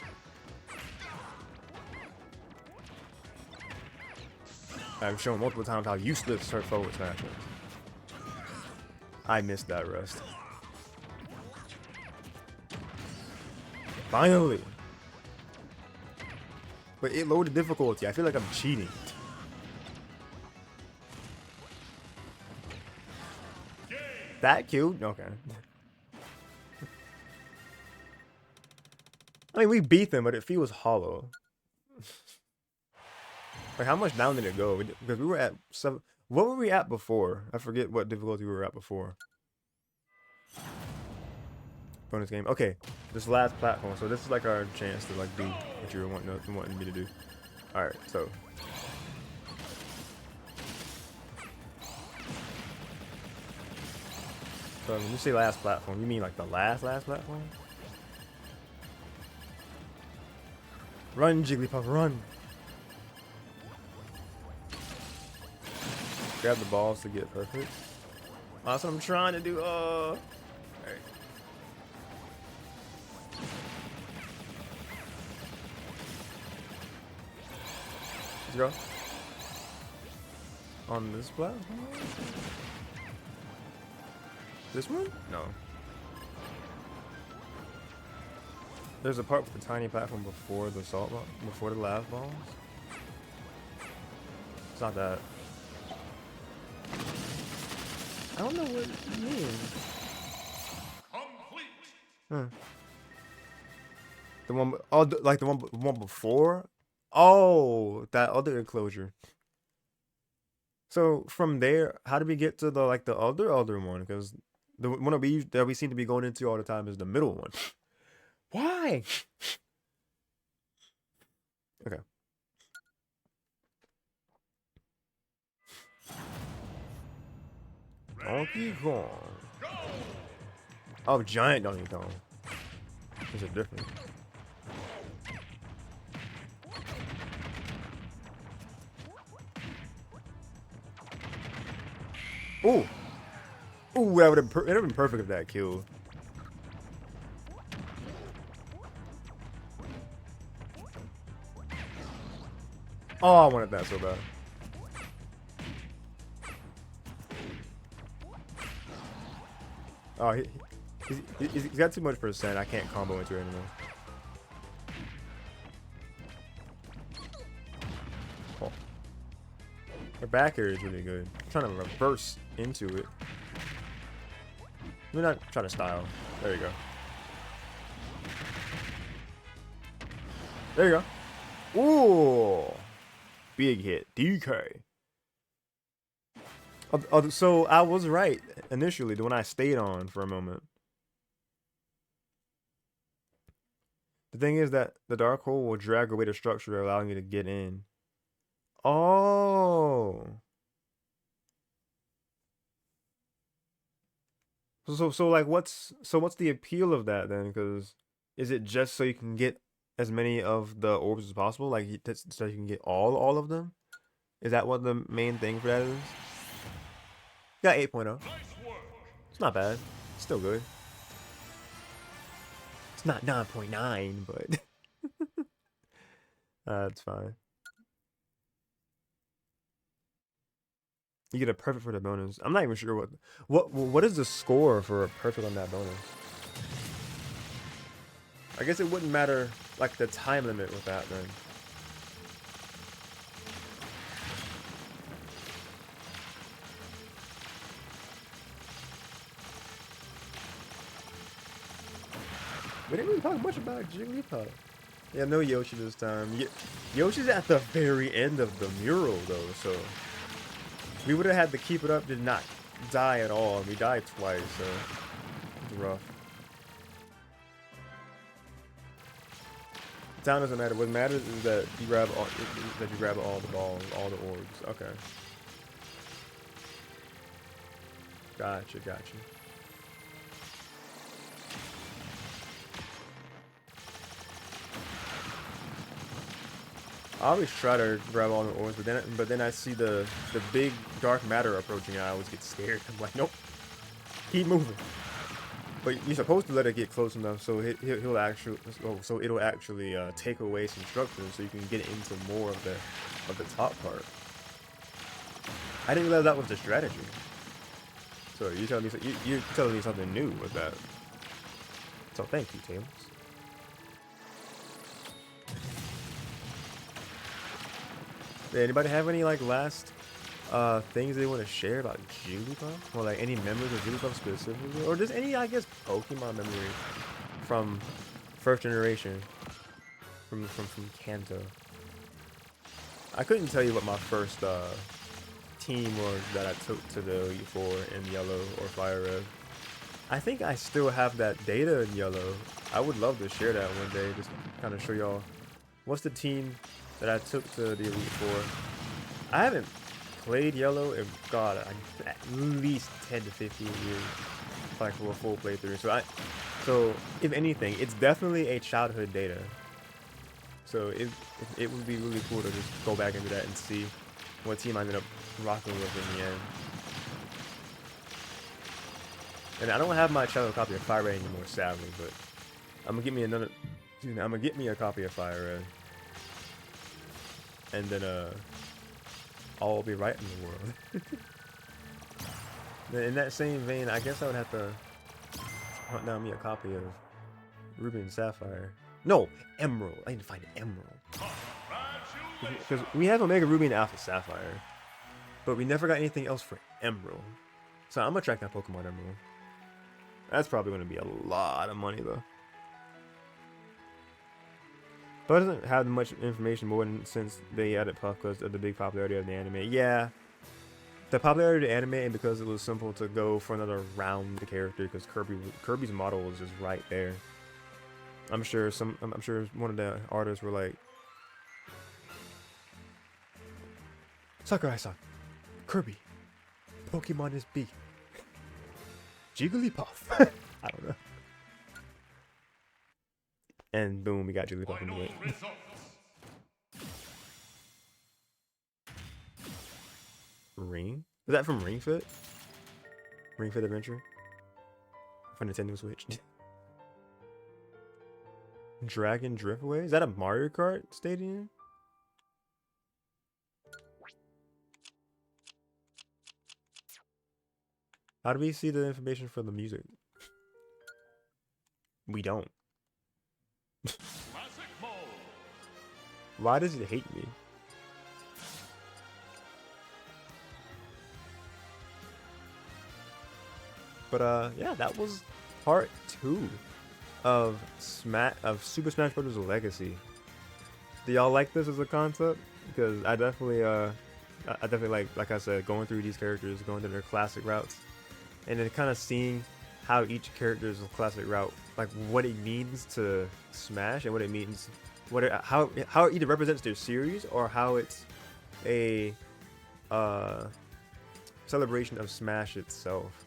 I've shown multiple times how useless her forward smash is. I missed that rest. Finally! But it lowered the difficulty. I feel like I'm cheating. That killed? Okay. I mean, we beat them, but it feels hollow. Like, how much down did it go? Because we were at 7. What were we at before? I forget what difficulty we were at before. Bonus game. Okay, this last platform. So this is like our chance to like do what you were wanting me to do. All right, so. So when you say last platform, you mean like the last platform? Run, Jigglypuff, run! Grab the balls to get perfect. That's what I'm trying to do. Alright. Let's go. On this platform? This one? No. There's a part with the tiny platform before the salt ball, before the lava balls. It's not that. I don't know what it means. Complete. Huh. The one, oh, like the one before. Oh, that other enclosure. So from there, how do we get to the like the other one? Because the one that we seem to be going into all the time is the middle one. Why? Okay. Donkey Kong. Oh, giant Donkey Kong. There's a difference. Ooh. Ooh, that would have been perfect if that killed. Oh, I wanted that so bad. Oh, he's got too much percent. I can't combo into it anymore. Oh. Her back air is really good. I'm trying to reverse into it. We're not trying to style. There you go. There you go. Ooh. Big hit. DK. So I was right initially when I stayed on for a moment. The thing is that the dark hole will drag away the structure, allowing me to get in. Oh. So like what's the appeal of that then? Because is it just so you can get as many of the orbs as possible? Like so you can get all of them? Is that what the main thing for that is? Yeah, 8.0. Nice work. It's not bad. It's still good. It's not 9.9, but that's fine. You get a perfect for the bonus. I'm not even sure what is the score for a perfect on that bonus. I guess it wouldn't matter like the time limit with that then. We didn't really talk much about Jigglypuff. Yeah, no Yoshi this time. Yoshi's at the very end of the mural though, so we would have had to keep it up to not die at all. We died twice, so it's rough. Time doesn't matter. What matters is that you grab all the balls, all the orbs. Okay. Gotcha. I always try to grab all the orbs, but then I see the big dark matter approaching, and I always get scared. I'm like, nope, keep moving. But you're supposed to let it get close enough so he'll actually it'll actually take away some structure, so you can get into more of the top part. I didn't realize that was the strategy. So you're telling me something new with that. So thank you, Tails. Yeah, anybody have any like last things they want to share about Jigglypuff? Or like any memories of Jigglypuff specifically? Or just any, I guess, Pokemon memory from first generation? From Kanto. I couldn't tell you what my first team was that I took to the Elite Four in Yellow or Fire Red. I think I still have that data in Yellow. I would love to share that one day, just kind of show y'all what's the team that I took to the Elite Four. I haven't played Yellow in, God, at least 10 to 15 years, like for a full playthrough. So if anything, it's definitely a childhood data. So it would be really cool to just go back into that and see what team I ended up rocking with in the end. And I don't have my channel copy of Fire Red anymore, sadly, but I'm gonna get me another. I'm gonna get me a copy of Fire Red, and then all will be right in the world. In that same vein, I guess I would have to hunt down me a copy of Ruby and Sapphire. No, Emerald. I need to find Emerald. Because we have Omega Ruby and Alpha Sapphire, but we never got anything else for Emerald. So I'm gonna track that Pokemon Emerald. That's probably gonna be a lot of money though. But it doesn't have much information more than since they added Puff because of the big popularity of the anime. Yeah, the popularity of the anime and because it was simple to go for another round the character because Kirby's model was just right there. I'm sure one of the artists were like, Sakurai-san, Kirby, Pokemon is big. Jigglypuff. I don't know. And boom, we got Jigglypuff in the game. Ring? Is that from Ring Fit? Ring Fit Adventure? For Nintendo Switch. Dragon Driftway? Is that a Mario Kart stadium? How do we see the information for the music? We don't. Why does it hate me? But yeah, that was part 2 of Super Smash Bros. Legacy. Do y'all like this as a concept? Because I definitely like I said, going through these characters, going through their classic routes, and then kind of seeing how each character's classic route, like what it means to Smash and what it means, how it either represents their series or how it's a celebration of Smash itself.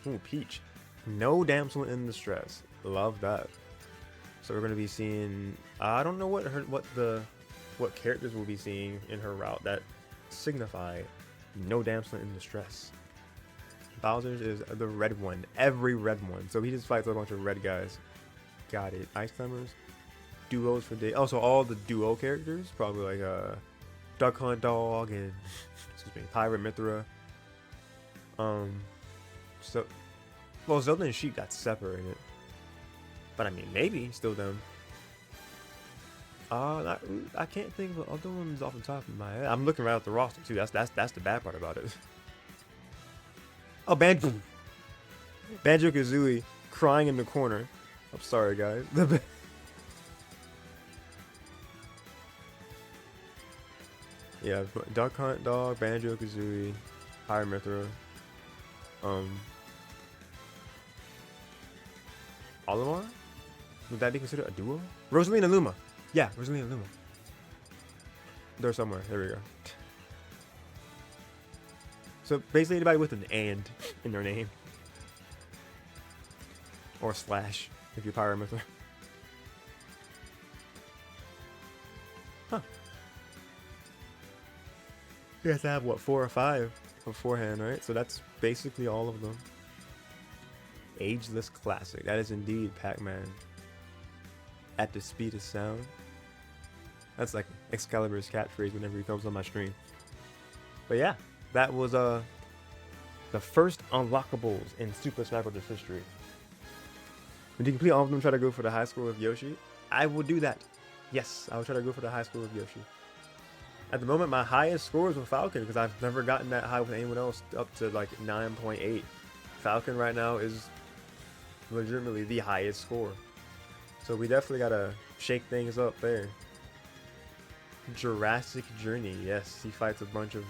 Ooh, Peach. No damsel in distress. Love that. So we're gonna be seeing. I don't know what characters we'll be seeing in her route that signify no damsel in distress. Bowser's is the red one. Every red one. So he just fights a bunch of red guys. Got it. Ice climbers. Duos for day. Also, all the duo characters. Probably like Duck Hunt Dog and excuse me, Pirate Mithra. So, well, Zelda and Sheep got separated. But I mean, maybe still them. I can't think of other ones off the top of my head. I'm looking right at the roster too. That's the bad part about it. Oh, Banjo Kazooie crying in the corner. I'm sorry, guys. Yeah, Duck Hunt Dog, Banjo Kazooie, Pirate Mithra. Olimar? Would that be considered a duo? Rosalina Luma. Yeah, Rosalina Luma. They're somewhere. There we go. So basically anybody with an "and" in their name. Or slash, if you're Pirate Mithra. Huh. You guys have, what, 4 or 5 beforehand, right? So that's basically all of them. Ageless classic. That is indeed Pac-Man. At the speed of sound. That's like Excalibur's catchphrase whenever he comes on my stream. But yeah, that was the first unlockables in Super Smash Bros. History. When you complete all of them, try to go for the high score of Yoshi. I will do that. Yes, I will try to go for the high score of Yoshi. At the moment, my highest score is with Falcon because I've never gotten that high with anyone else, up to like 9.8. Falcon right now is legitimately the highest score. So we definitely gotta shake things up there. Jurassic Journey, yes, he fights a bunch of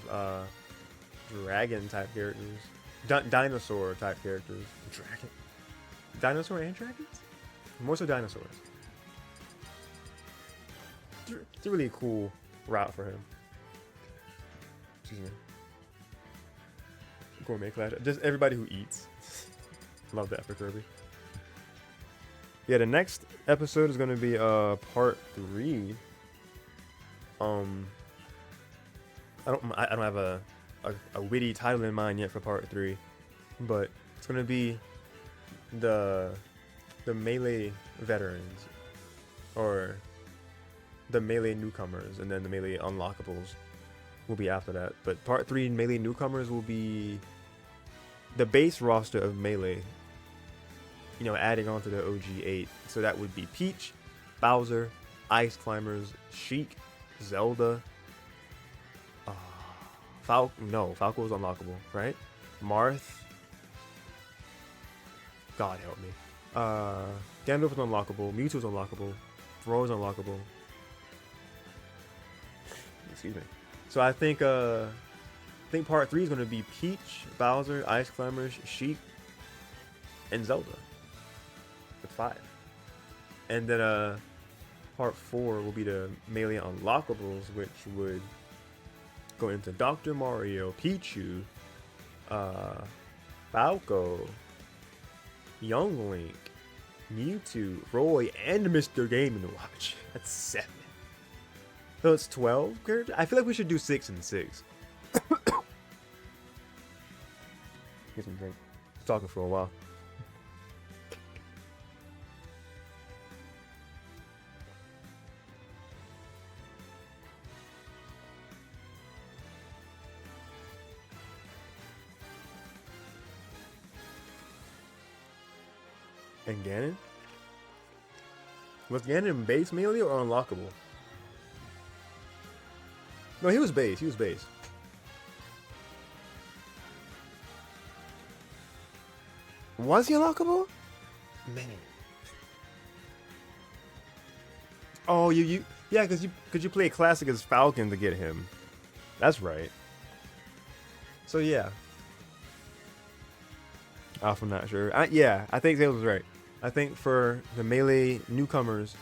dragon type characters, dinosaur type characters. Dragon, dinosaur and dragons? More so dinosaurs. It's a really cool route for him. Excuse me. Gourmet Clash. Just everybody who eats. Love that for Kirby. Yeah, the next episode is gonna be part 3. I don't have a witty title in mind yet for part 3, but it's gonna be the Melee veterans, or the Melee newcomers, and then the Melee unlockables will be after that. But part 3 Melee newcomers will be the base roster of Melee, adding on to the OG 8. So that would be Peach, Bowser, Ice Climbers, Sheik, Zelda, Falco was unlockable, right? Marth. God help me. Ganondorf was unlockable. Mewtwo was unlockable. Throw was unlockable. Excuse me. So I think part 3 is going to be Peach, Bowser, Ice Climbers, Sheik, and Zelda. With 5. And then part 4 will be the Melee unlockables, which would go into Dr. Mario, Pichu, Falco, Young Link, Mewtwo, Roy, and Mr. Game & Watch. That's 7. So it's 12 characters? I feel like we should do 6 and 6. Get some drink. I'm talking for a while. And Ganon? Was Ganon base melee or unlockable? No, he was base. He was base. Was he unlockable? Man. Oh, yeah, because you play classic as Falcon to get him. That's right. So yeah. I'm not sure. I think Zales was right. I think for the melee newcomers,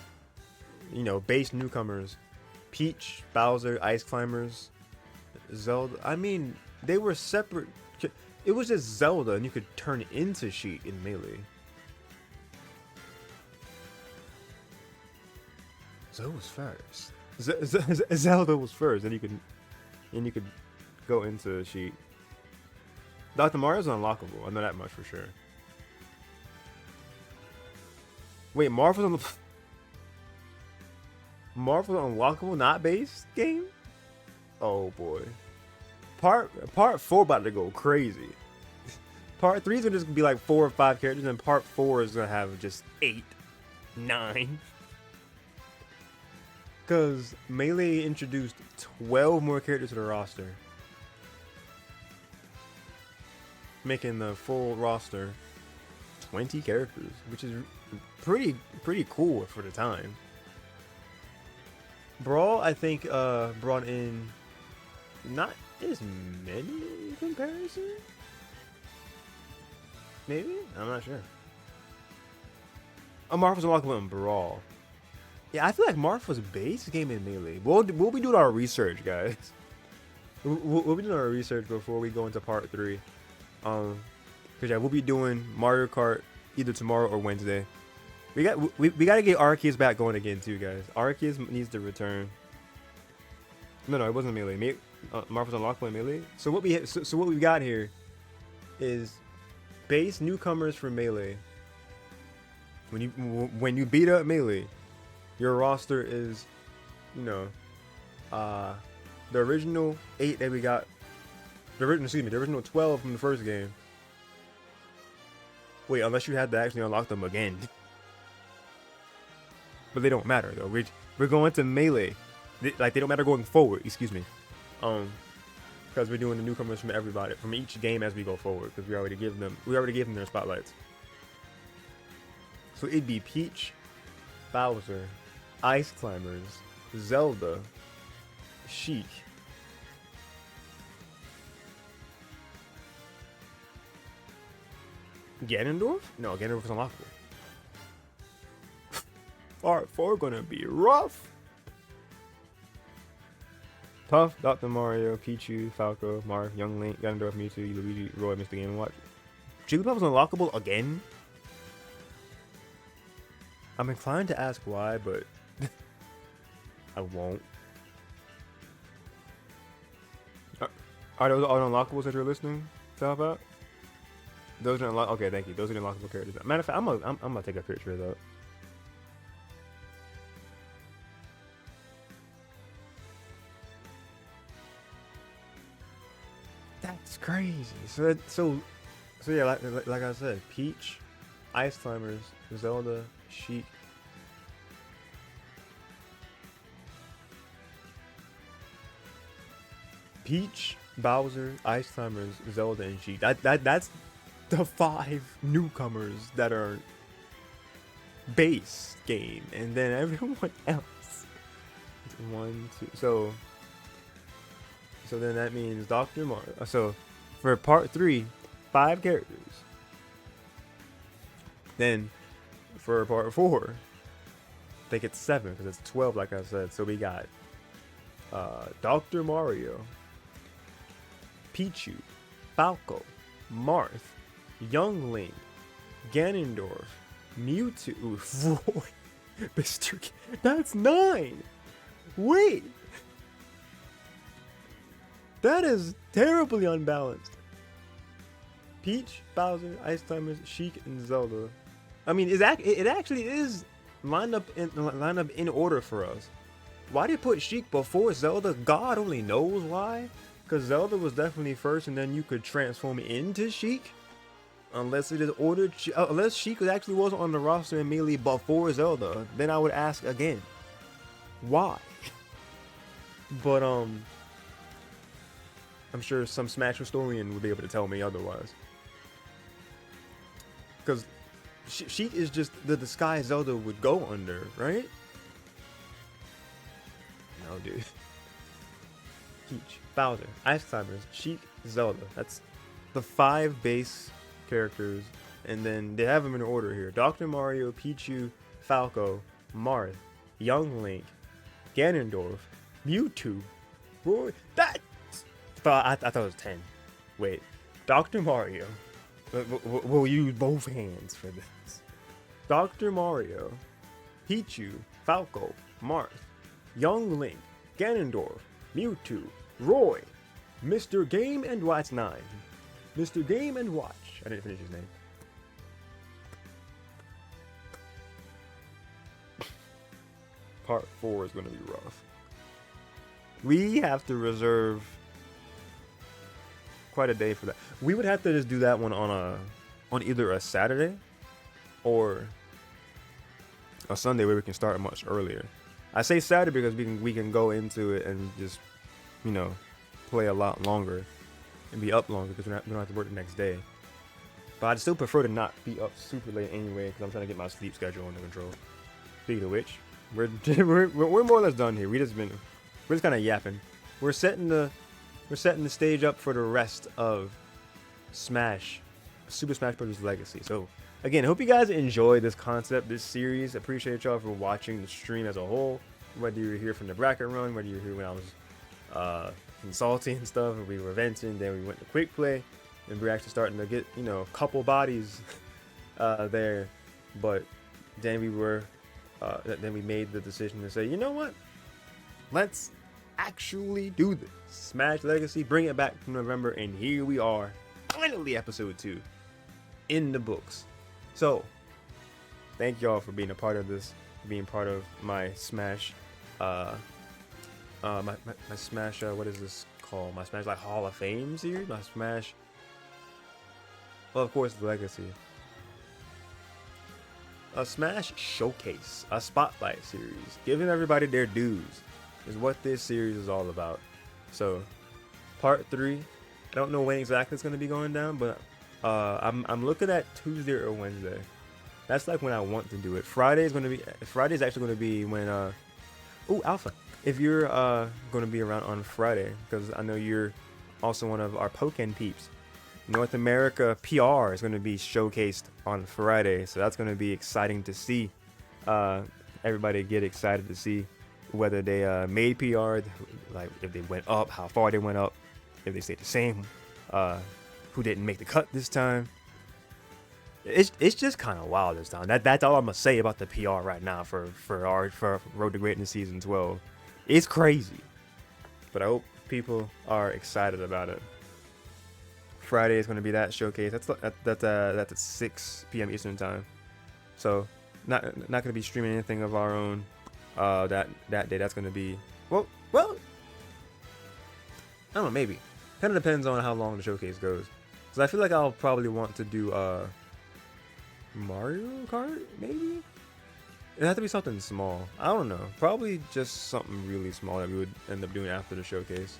base newcomers, Peach, Bowser, Ice Climbers, Zelda. I mean, they were separate. It was just Zelda, and you could turn into Sheik in melee. Zelda was first. Zelda was first, and you could go into Sheik. Dr. Mario's unlockable. I know that much for sure. Wait, Marth was unlockable, not base game? Oh boy. Part 4 about to go crazy. Part 3 is gonna just be like 4 or 5 characters, and part 4 is gonna have just 8, 9. Cause Melee introduced 12 more characters to the roster, making the full roster 20 characters, which is pretty cool for the time. Brawl, I think, brought in not as many in comparison. Maybe? I'm not sure. Marth was unlockable in Brawl. Yeah, I feel like Marth was base game in Melee. We'll be doing our research, guys. We'll be doing our research before we go into part 3. Cause yeah, we'll be doing Mario Kart either tomorrow or Wednesday. We gotta get Arceus back going again too, guys. Arceus needs to return. No, it wasn't Melee. Marth was unlockable in Melee. So what we got here is base newcomers for Melee. When you beat up Melee, your roster is, the original 8 that we got. The original 12 from the first game. Wait, unless you had to actually unlock them again. But they don't matter though. We're going to Melee. They don't matter going forward. Excuse me. Because we're doing the newcomers from everybody, from each game as we go forward. Because we already gave them their spotlights. So it'd be Peach, Bowser, Ice Climbers, Zelda, Sheik, Ganondorf? No, Ganondorf is unlockable. Part 4 gonna be rough. Puff, Dr. Mario, Pichu, Falco, Marth, Young Link, Ganondorf, Mewtwo, Luigi, Roy, Mr. Game & Watch. Jigglypuff was unlockable again? I'm inclined to ask why, but I won't. Are those all unlockables that you're listening to about? Those are unlockable. Okay, thank you. Those are the unlockable characters. Matter of fact, I'm gonna take a picture of that. That's crazy. So yeah, like I said, Peach, Ice Climbers, Zelda, Sheik. Peach, Bowser, Ice Climbers, Zelda, and Sheik. That's the 5 newcomers that are base game, and then everyone else. It's 1, 2. So then that means Dr. Mario. So for part 3, 5 characters. Then for part 4, I think it's 7 because it's 12, like I said. So we got Dr. Mario, Pichu, Falco, Marth, Young Link, Ganondorf, Mewtwo, Roy, Mr. That's 9. Wait, that is terribly unbalanced. Peach, Bowser, Ice Climbers, Sheik, and Zelda. I mean, it actually is lined up in order for us. Why did they put Sheik before Zelda? God only knows why. Because Zelda was definitely first, and then you could transform into Sheik. Unless it is ordered, unless Sheik actually was on the roster immediately before Zelda, then I would ask again, why? But I'm sure some Smash historian would be able to tell me otherwise. Because Sheik is just the disguise Zelda would go under, right? No, dude. Peach, Bowser, Ice Climbers, Sheik, Zelda. That's the 5 base characters, and then they have them in order here: Dr. Mario, Pichu, Falco, Marth, Young Link, Ganondorf, Mewtwo, Roy. I thought it was 10. Wait, Dr. Mario. We'll use both hands for this. Dr. Mario, Pichu, Falco, Marth, Young Link, Ganondorf, Mewtwo, Roy, Mr. Game and Watch 9. Mr. Game and Watch. I didn't finish his name. Part 4 is going to be rough. We have to reserve quite a day for that. We would have to just do that one on either a Saturday or a Sunday where we can start much earlier. I say Saturday because we can go into it and just, you know, play a lot longer and be up longer because we don't have to work the next day. But I'd still prefer to not be up super late anyway because I'm trying to get my sleep schedule under control. Speaking of which, we're more or less done here. We're just kind of yapping. We're setting the stage up for the rest of Super Smash Bros. Legacy. So again, I hope you guys enjoy this concept, this series. Appreciate y'all for watching the stream as a whole. Whether you're here from the bracket run, whether you're here when I was consulting and stuff, and we were venting, then we went to quick play, and we're actually starting to get, you know, a couple bodies there. But then we made the decision to say, you know what? Let's actually do this. Smash Legacy, bring it back from November, and here we are, finally episode 2 in the books. So thank y'all for being a part of this, being part of my Smash my Smash what is this called, my Smash like Hall of Fame series, my Smash, well, of course, the Legacy, a Smash showcase, a spotlight series, giving everybody their dues is what this series is all about. So part 3, I don't know when exactly it's going to be going down, but I'm looking at Tuesday or Wednesday. That's like when I want to do it. Friday's actually going to be when Alpha, if you're going to be around on Friday, because I know you're also one of our Pokken peeps. North America PR is going to be showcased on Friday, so that's going to be exciting to see. Everybody get excited to see whether they made PR, like if they went up, how far they went up, if they stayed the same, who didn't make the cut this time. It's just kind of wild this time. That's all I'm gonna say about the PR right now for Road to Greatness Season 12. It's crazy, but I hope people are excited about it. Friday is going to be that showcase. That's at 6 p.m. Eastern time. So not going to be streaming anything of our own that day. That's going to be well. I don't know, maybe. Kind of depends on how long the showcase goes. Because I feel like I'll probably want to do Mario Kart, maybe? It'd have to be something small. I don't know. Probably just something really small that we would end up doing after the showcase.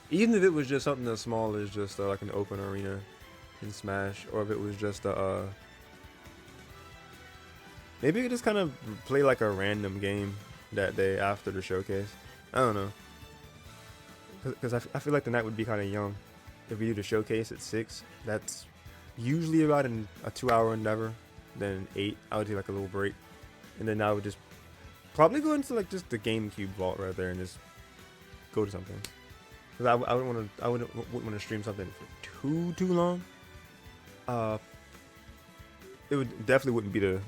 Even if it was just something as small as just like an open arena in Smash, or if it was just maybe we could just kind of play like a random game that day after the showcase. I don't know. Because I feel like the night would be kind of young. If we do the showcase at 6, that's usually about a 2-hour endeavor. Then 8, I would do like a little break. And then I would just probably go into like just the GameCube vault right there and just go to something. Because I wouldn't want to stream something for too long. It would definitely wouldn't be it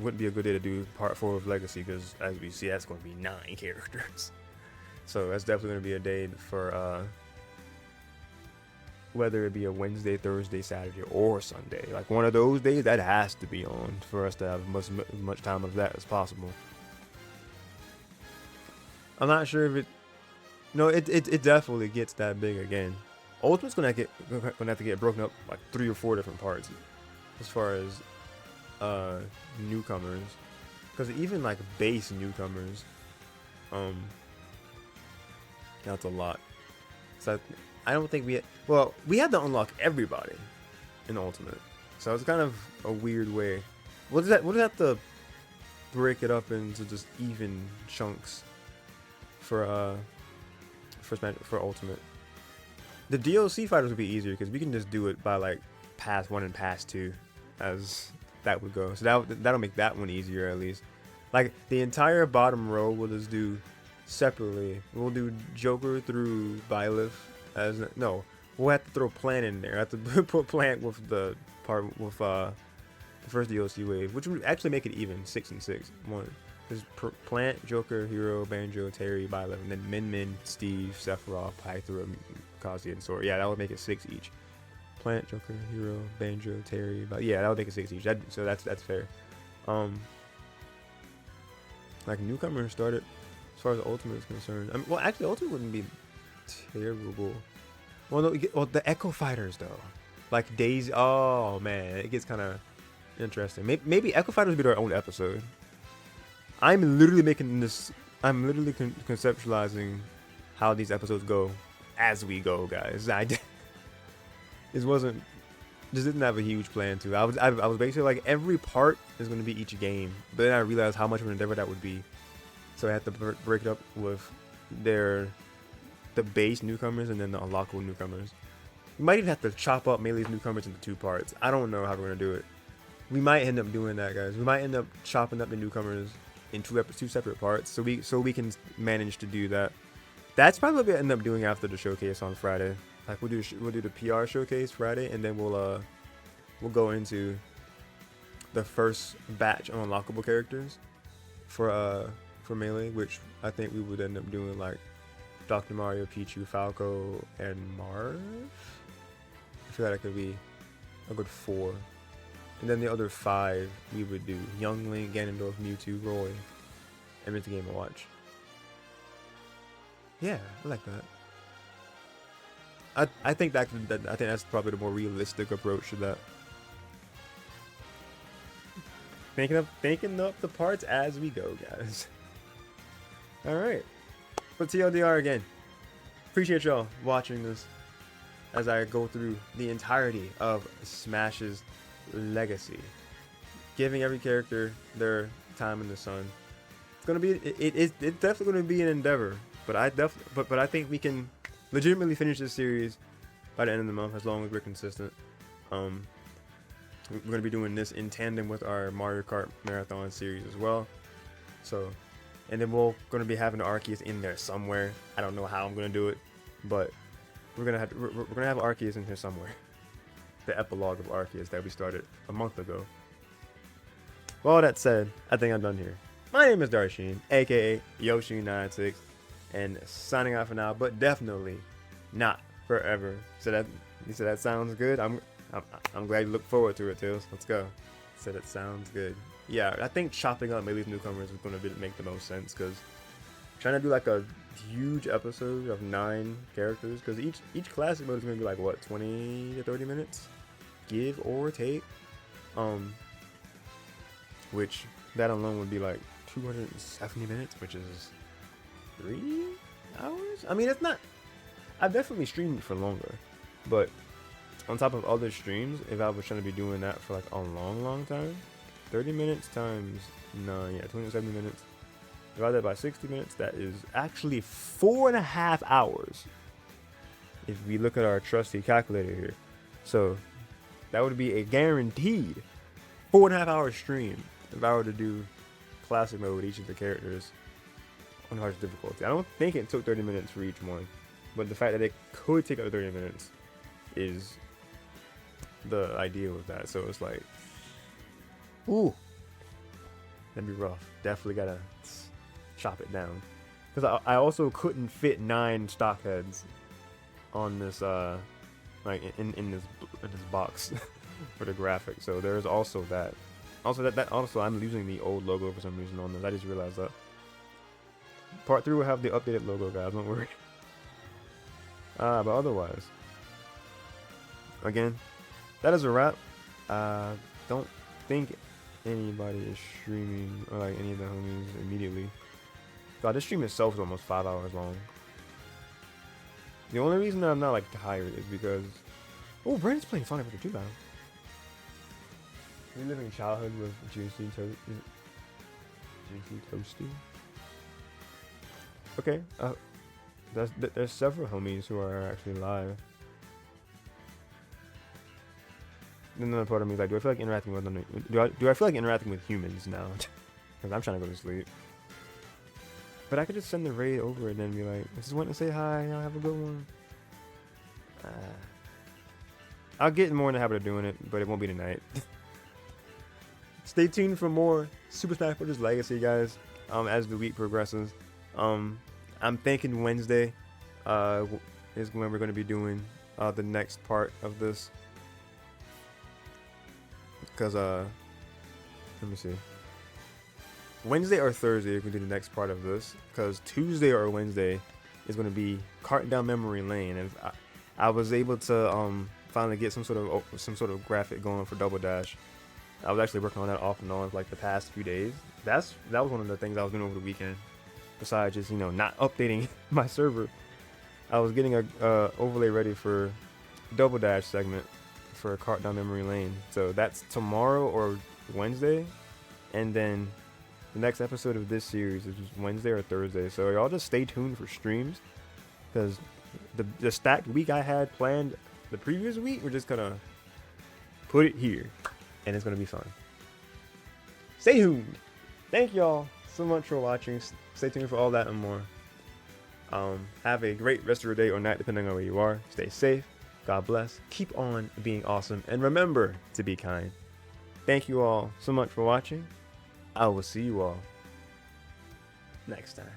wouldn't be a good day to do part 4 of Legacy, because as we see, that's going to be 9 characters. So that's definitely going to be a day for whether it be a Wednesday, Thursday, Saturday, or Sunday. Like one of those days, that has to be on for us to have as much time of that as possible. I'm not sure if it. No, it definitely gets that big again. Ultimate's gonna have to get broken up like 3 or 4 different parts, as far as newcomers, because even like base newcomers, that's a lot. So I don't think we had to unlock everybody in Ultimate, so it's kind of a weird way. We'll just have to break it up into just even chunks for Ultimate. The DLC fighters would be easier because we can just do it by like pass 1 and pass 2, as that would go. So that'll make that one easier at least. Like the entire bottom row we'll just do separately. We'll do Joker through Byleth we'll have to throw Plant in there. I have to put Plant with the part with the first DLC wave, which would actually make it even 6 and 6. There's Plant, Joker, Hero, Banjo, Terry, Byleth, and then Min, Steve, Sephiroth, Pythra, Kazuya, and Sora. Yeah, that would make it 6 each. Plant, Joker, Hero, Banjo, Terry, yeah, that would make it 6 each. So that's fair. Like newcomers started as far as Ultimate is concerned. I mean, well, actually, Ultimate wouldn't be terrible. Well, no, the Echo Fighters though, like Daisy. Oh man, it gets kind of interesting. Maybe Echo Fighters would be their own episode. I'm literally making this. I'm literally conceptualizing how these episodes go as we go, guys. This didn't have a huge plan to. I was basically like every part is going to be each game, but then I realized how much of an endeavor that would be, so I had to break it up with the base newcomers and then the unlockable newcomers. We might even have to chop up Melee's newcomers into 2 parts. I don't know how we're gonna do it. We might end up doing that, guys. We might end up chopping up the newcomers in 2 separate parts, so we can manage to do that. That's probably what we end up doing after the showcase on Friday. Like we'll do the PR showcase Friday, and then we'll go into the first batch of unlockable characters for Melee, which I think we would end up doing like Dr. Mario, Pichu, Falco, and Marv. I feel like that could be a good 4. And then the other 5 we would do Young Link, Ganondorf, Mewtwo, Roy, and Mr. Game & Watch. Yeah, I like that. I think that's probably the more realistic approach to that. Thinking up the parts as we go, guys. All right, but TLDR again. Appreciate y'all watching this as I go through the entirety of Smash's Legacy, giving every character their time in the sun. It's gonna be it's definitely gonna be an endeavor, but I think we can legitimately finish this series by the end of the month as long as we're consistent. We're gonna be doing this in tandem with our Mario Kart Marathon series as well. So, and then we're gonna be having the Arceus in there somewhere. I don't know how I'm gonna do it, but we're gonna have Arceus in here somewhere. The epilogue of Arceus that we started a month ago. With all that said, I think I'm done here. My name is Darshin, aka Yoshi96, and signing out for now, but definitely not forever. So you said that sounds good. I'm glad you look forward to it, Tails. Let's go. Said it sounds good. Yeah, I think chopping up Melee's newcomers is going to make the most sense, because trying to do like a huge episode of 9 characters, because each classic mode is going to be like what, 20 to 30 minutes, give or take. which that alone would be like 270 minutes, which is 3 hours. I mean, it's not. I've definitely streamed for longer, but on top of other streams, if I was trying to be doing that for like a long time, 30 minutes times 9, yeah, 270 minutes. Divide that by 60 minutes, that is actually 4.5 hours. If we look at our trusty calculator here. So that would be a guaranteed 4.5 hour stream if I were to do classic mode with each of the characters on hardest difficulty. I don't think it took 30 minutes for each one, but the fact that it could take up 30 minutes is the idea with that. So it's like, ooh, that'd be rough. Definitely gotta chop it down, because I also couldn't fit 9 stock heads on this like in this box for the graphic. So there's also that. Also I'm using the old logo for some reason on this. I just realized that. Part 3 will have the updated logo, guys. Don't worry. But otherwise, again, that is a wrap. Don't think anybody is streaming, or like any of the homies, immediately. God, this stream itself is almost 5 hours long. The only reason that I'm not like tired is because, oh, Brandon's playing Sonic Adventure 2 now. Reliving childhood with JC Toasty. Okay, there's several homies who are actually live. Then another part of me is like, do I feel like interacting with them? Do I feel like interacting with humans now? Because I'm trying to go to sleep. But I could just send the raid over and then be like, I just want to say hi, y'all have a good one. I'll get more in the habit of doing it, but it won't be tonight. Stay tuned for more Super Smash Bros. Legacy, guys, as the week progresses. I'm thinking Wednesday is when we're going to be doing the next part of this. Because, let me see. Wednesday or Thursday, we can do the next part of this. Because Tuesday or Wednesday is going to be carting down memory lane. And I was able to finally get some sort of graphic going for Double Dash. I was actually working on that off and on for like the past few days. That was one of the things I was doing over the weekend. Besides just, not updating my server, I was getting a overlay ready for Double Dash segment for a cart down memory lane. So that's tomorrow or Wednesday, and then the next episode of this series is Wednesday or Thursday. So y'all just stay tuned for streams, because the stacked week I had planned the previous week, we're just gonna put it here, and it's gonna be fun. Stay tuned. Thank y'all so much for watching. Stay tuned for all that and more. Have a great rest of your day or night, depending on where you are. Stay safe. God bless. Keep on being awesome. And remember to be kind. Thank you all so much for watching. I will see you all next time.